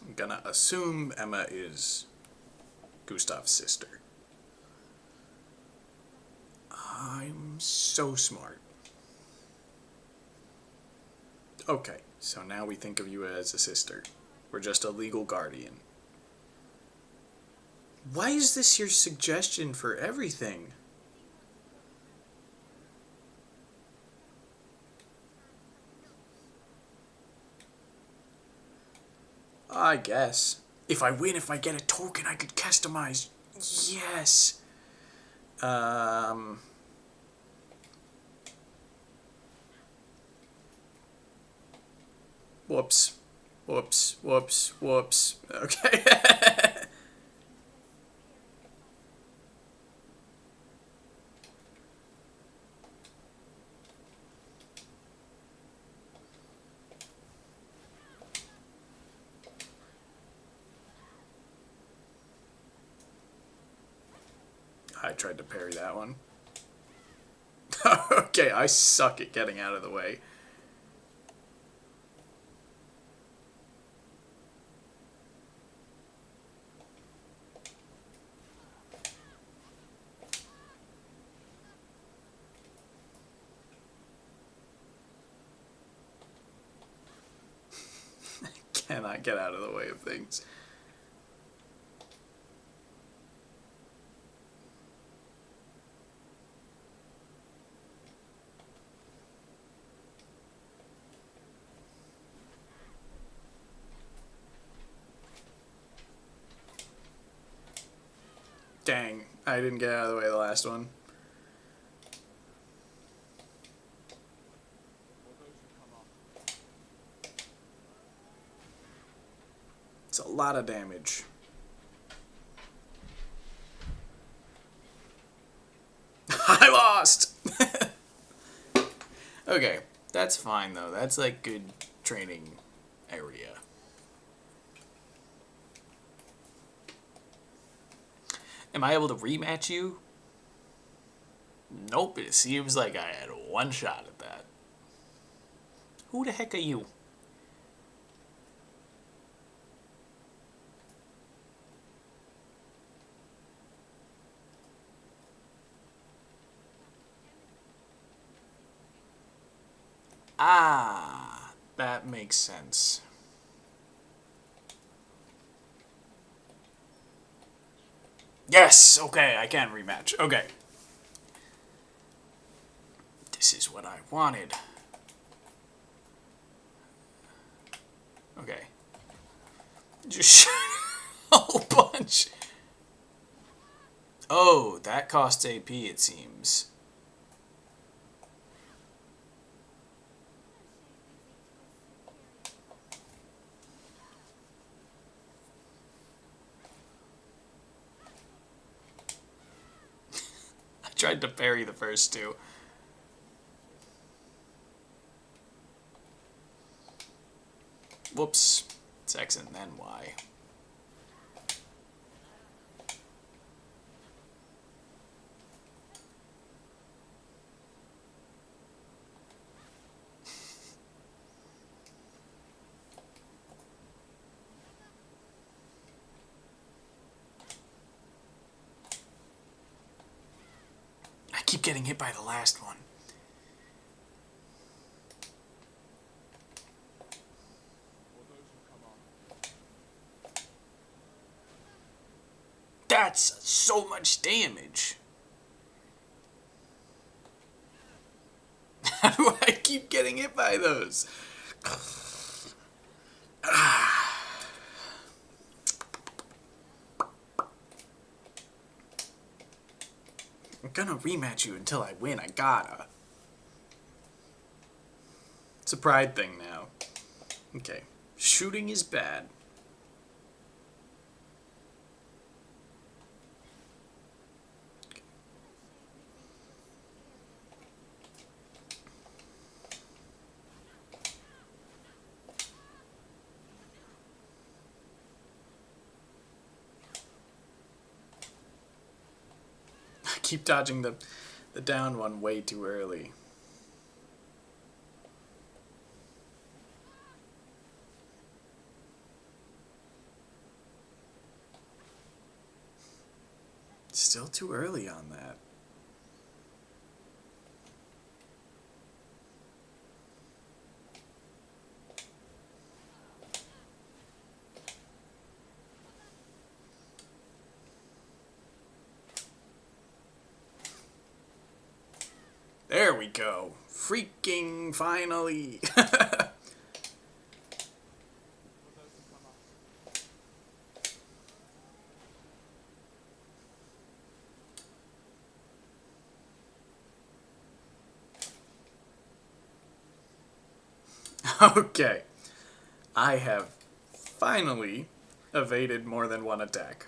I'm gonna assume Emma is Gustav's sister. I'm so smart. Okay, so now we think of you as a sister. We're just a legal guardian. Why is this your suggestion for everything? I guess. If I win, if I get a token, I could customize. Yes. Whoops. Whoops. Whoops. Whoops. Okay. I tried to parry that one. Okay, I suck at getting out of the way. Cannot get out of the way of things. Dang, I didn't get out of the way of the last one. It's a lot of damage. I lost! Okay, that's fine though. That's like good training area. Am I able to rematch you? Nope, it seems like I had one shot at that. Who the heck are you? Ah, that makes sense. Yes, okay, I can rematch. Okay. This is what I wanted. Okay. Just shoot a whole bunch. Oh, that costs AP, it seems. I tried to parry the first two. Whoops. It's X and then Y. I keep getting hit by the last one. That's so much damage. How do I keep getting hit by those? I'm gonna rematch you until I win. I gotta. It's a pride thing now. Okay. Shooting is bad. I keep dodging the down one way too early. Still too early on that. There we go. Freaking finally. Okay. I have finally evaded more than one attack.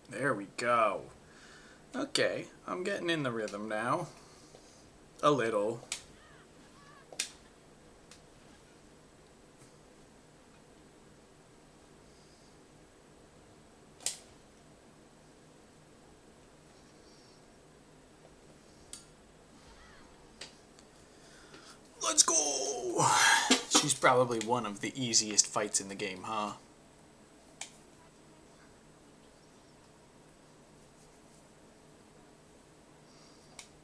There we go. Okay, I'm getting in the rhythm now. A little. Let's go! She's probably one of the easiest fights in the game, huh?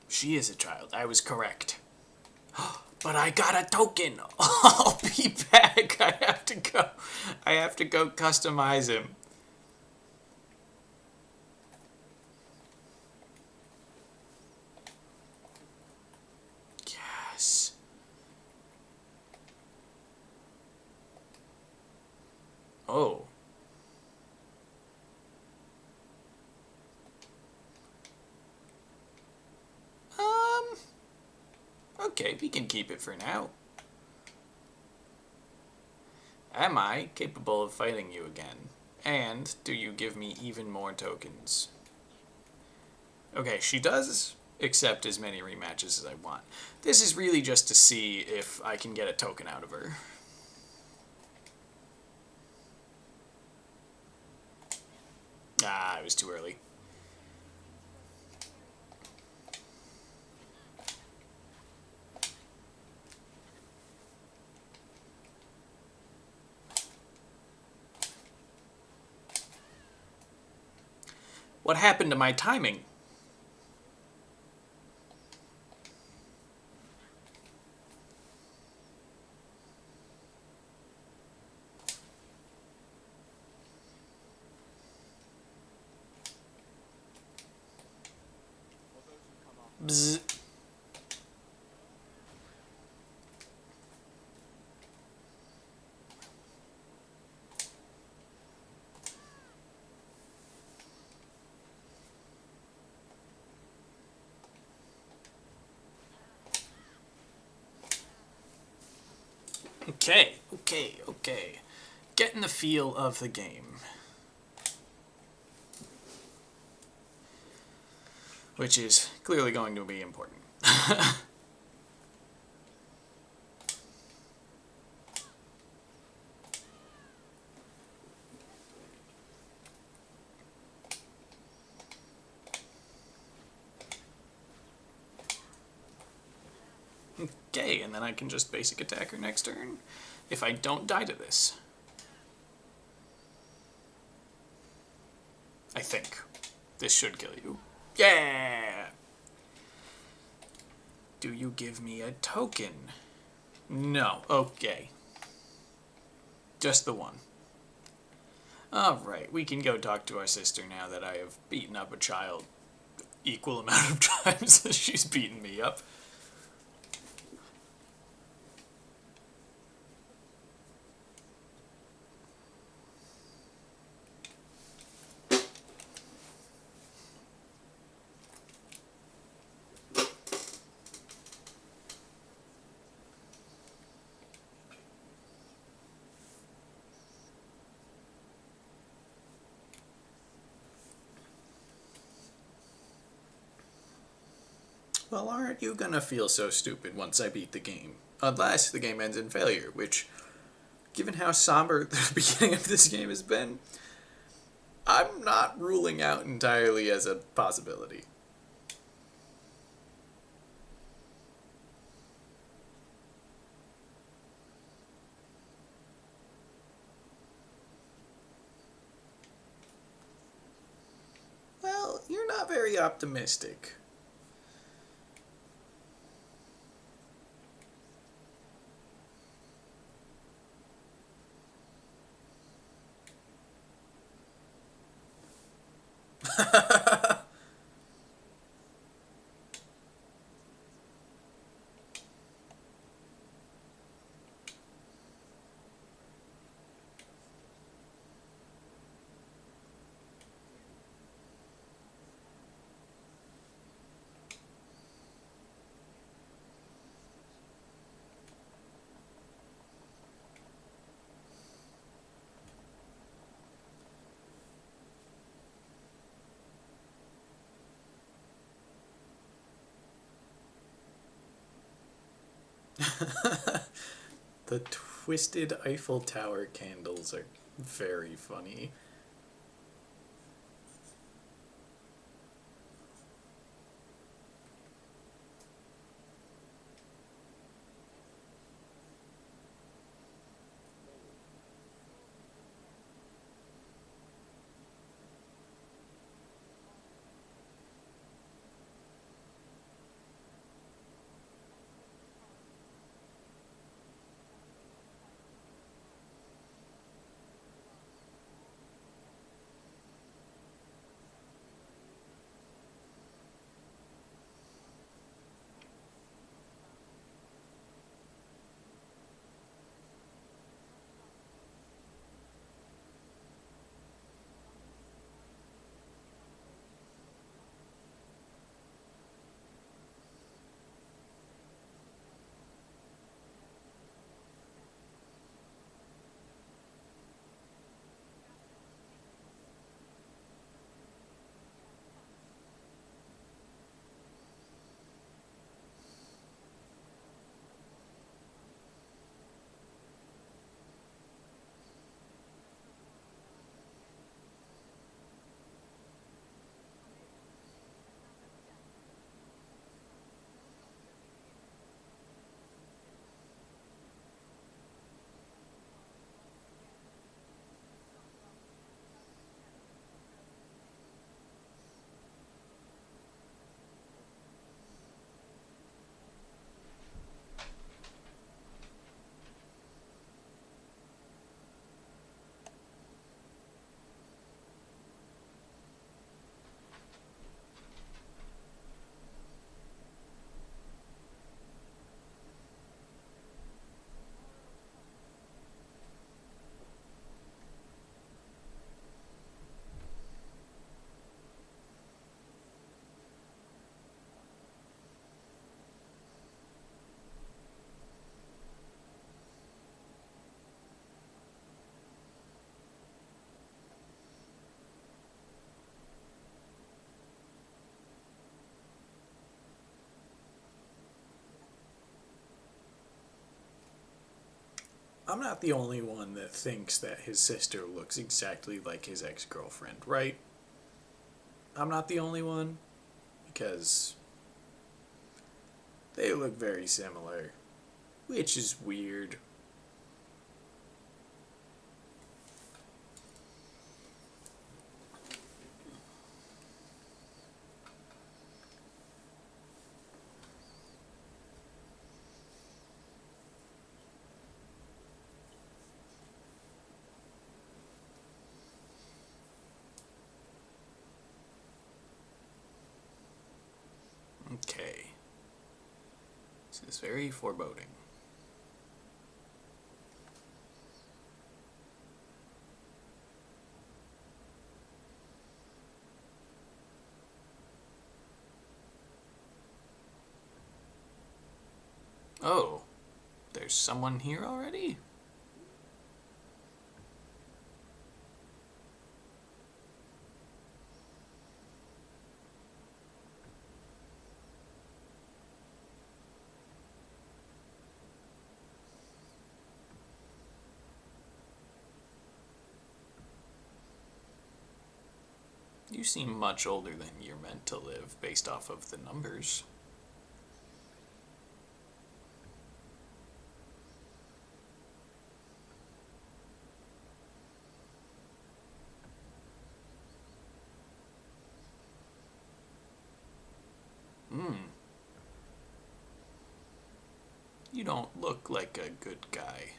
She is a child. I was correct. But I got a token. I'll be back. I have to go. I have to go customize him. Yes. Oh. Okay, we can keep it for now. Am I capable of fighting you again? And do you give me even more tokens? Okay, she does accept as many rematches as I want. This is really just to see if I can get a token out of her. Ah, it was too early. What happened to my timing? Bzz. Okay. Getting the feel of the game. Which is clearly going to be important. Okay, and then I can just basic attack her next turn if I don't die to this. I think. This should kill you. Yeah! Do you give me a token? No. Okay. Just the one. Alright, we can go talk to our sister now that I have beaten up a child equal amount of times as she's beaten me up. well, aren't you gonna feel so stupid once I beat the game? Unless the game ends in failure, which, given how somber the beginning of this game has been, I'm not ruling out entirely as a possibility. Well, you're not very optimistic. The twisted Eiffel Tower candles are very funny. I'm not the only one that thinks that his sister looks exactly like his ex-girlfriend, right? I'm not the only one, because they look very similar, which is weird. Okay. This is very foreboding. Oh, there's someone here already? You seem much older than you're meant to live based off of the numbers. You don't look like a good guy.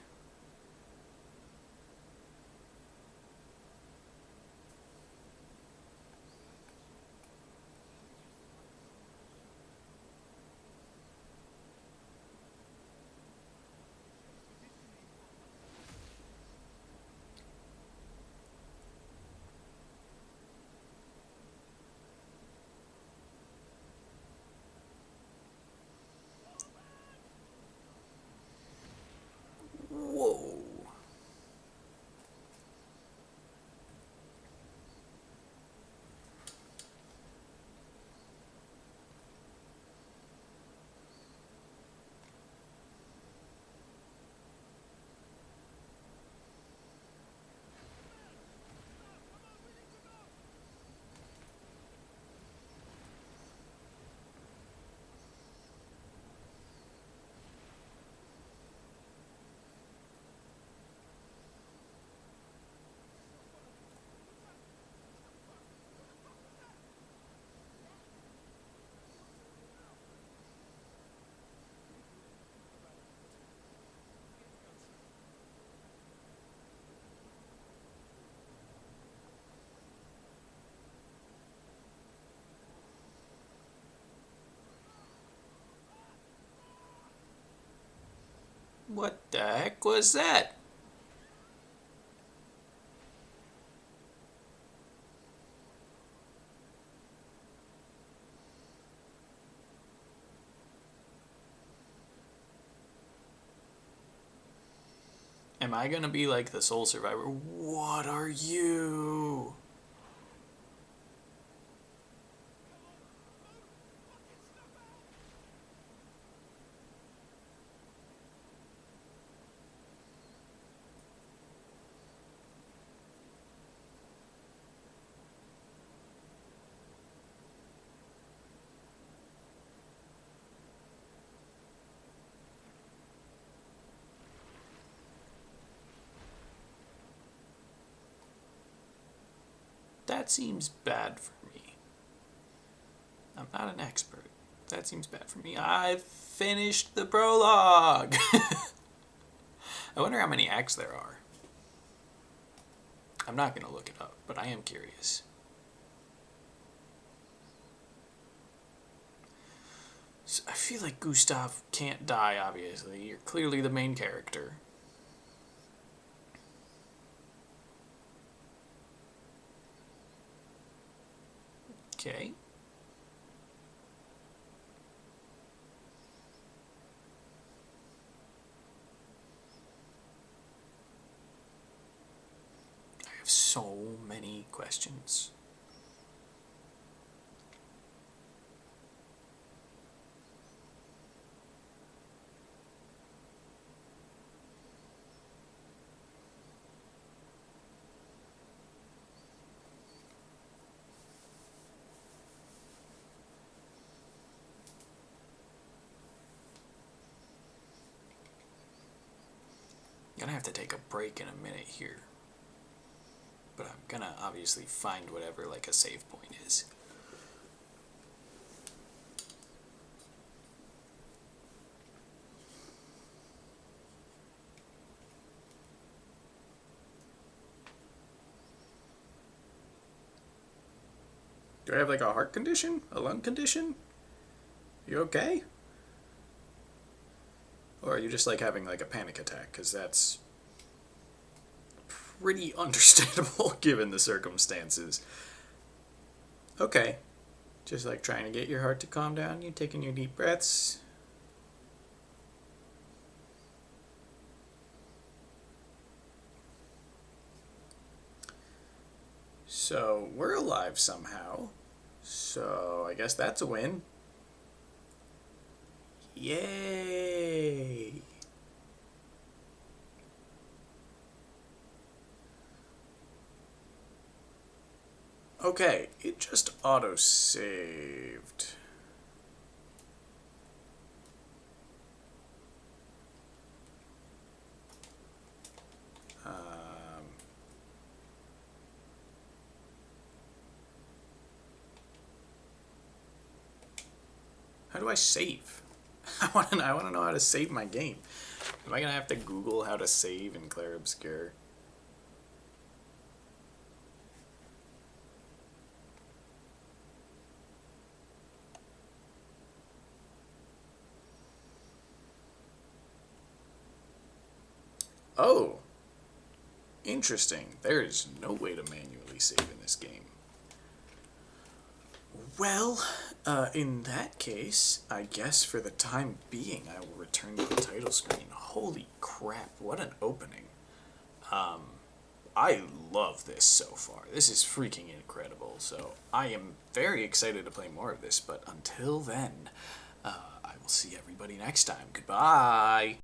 Whoa. What the heck was that? Am I gonna be like the sole survivor? What are you? That seems bad for me. I'm not an expert. That seems bad for me. I've finished the prologue. I wonder how many acts there are. I'm not going to look it up, but I am curious. So I feel like Gustav can't die, obviously. You're clearly the main character. Okay. I have so many questions. Gonna have to take a break in a minute here. But I'm gonna obviously find whatever like a save point is. Do I have like a heart condition? A lung condition? You okay? Or are you just like having like a panic attack? Because that's pretty understandable given the circumstances. Okay. Just like trying to get your heart to calm down. You taking your deep breaths. So we're alive somehow. So I guess that's a win. Yay! Okay, it just auto-saved. How do I save? I want to know how to save my game. Am I gonna have to Google how to save in Clair Obscur? Oh, interesting. There is no way to manually save in this game. Well, in that case, I guess for the time being, I will return to the title screen. Holy crap, what an opening. I love this so far. This is freaking incredible. So I am very excited to play more of this, but until then, I will see everybody next time. Goodbye!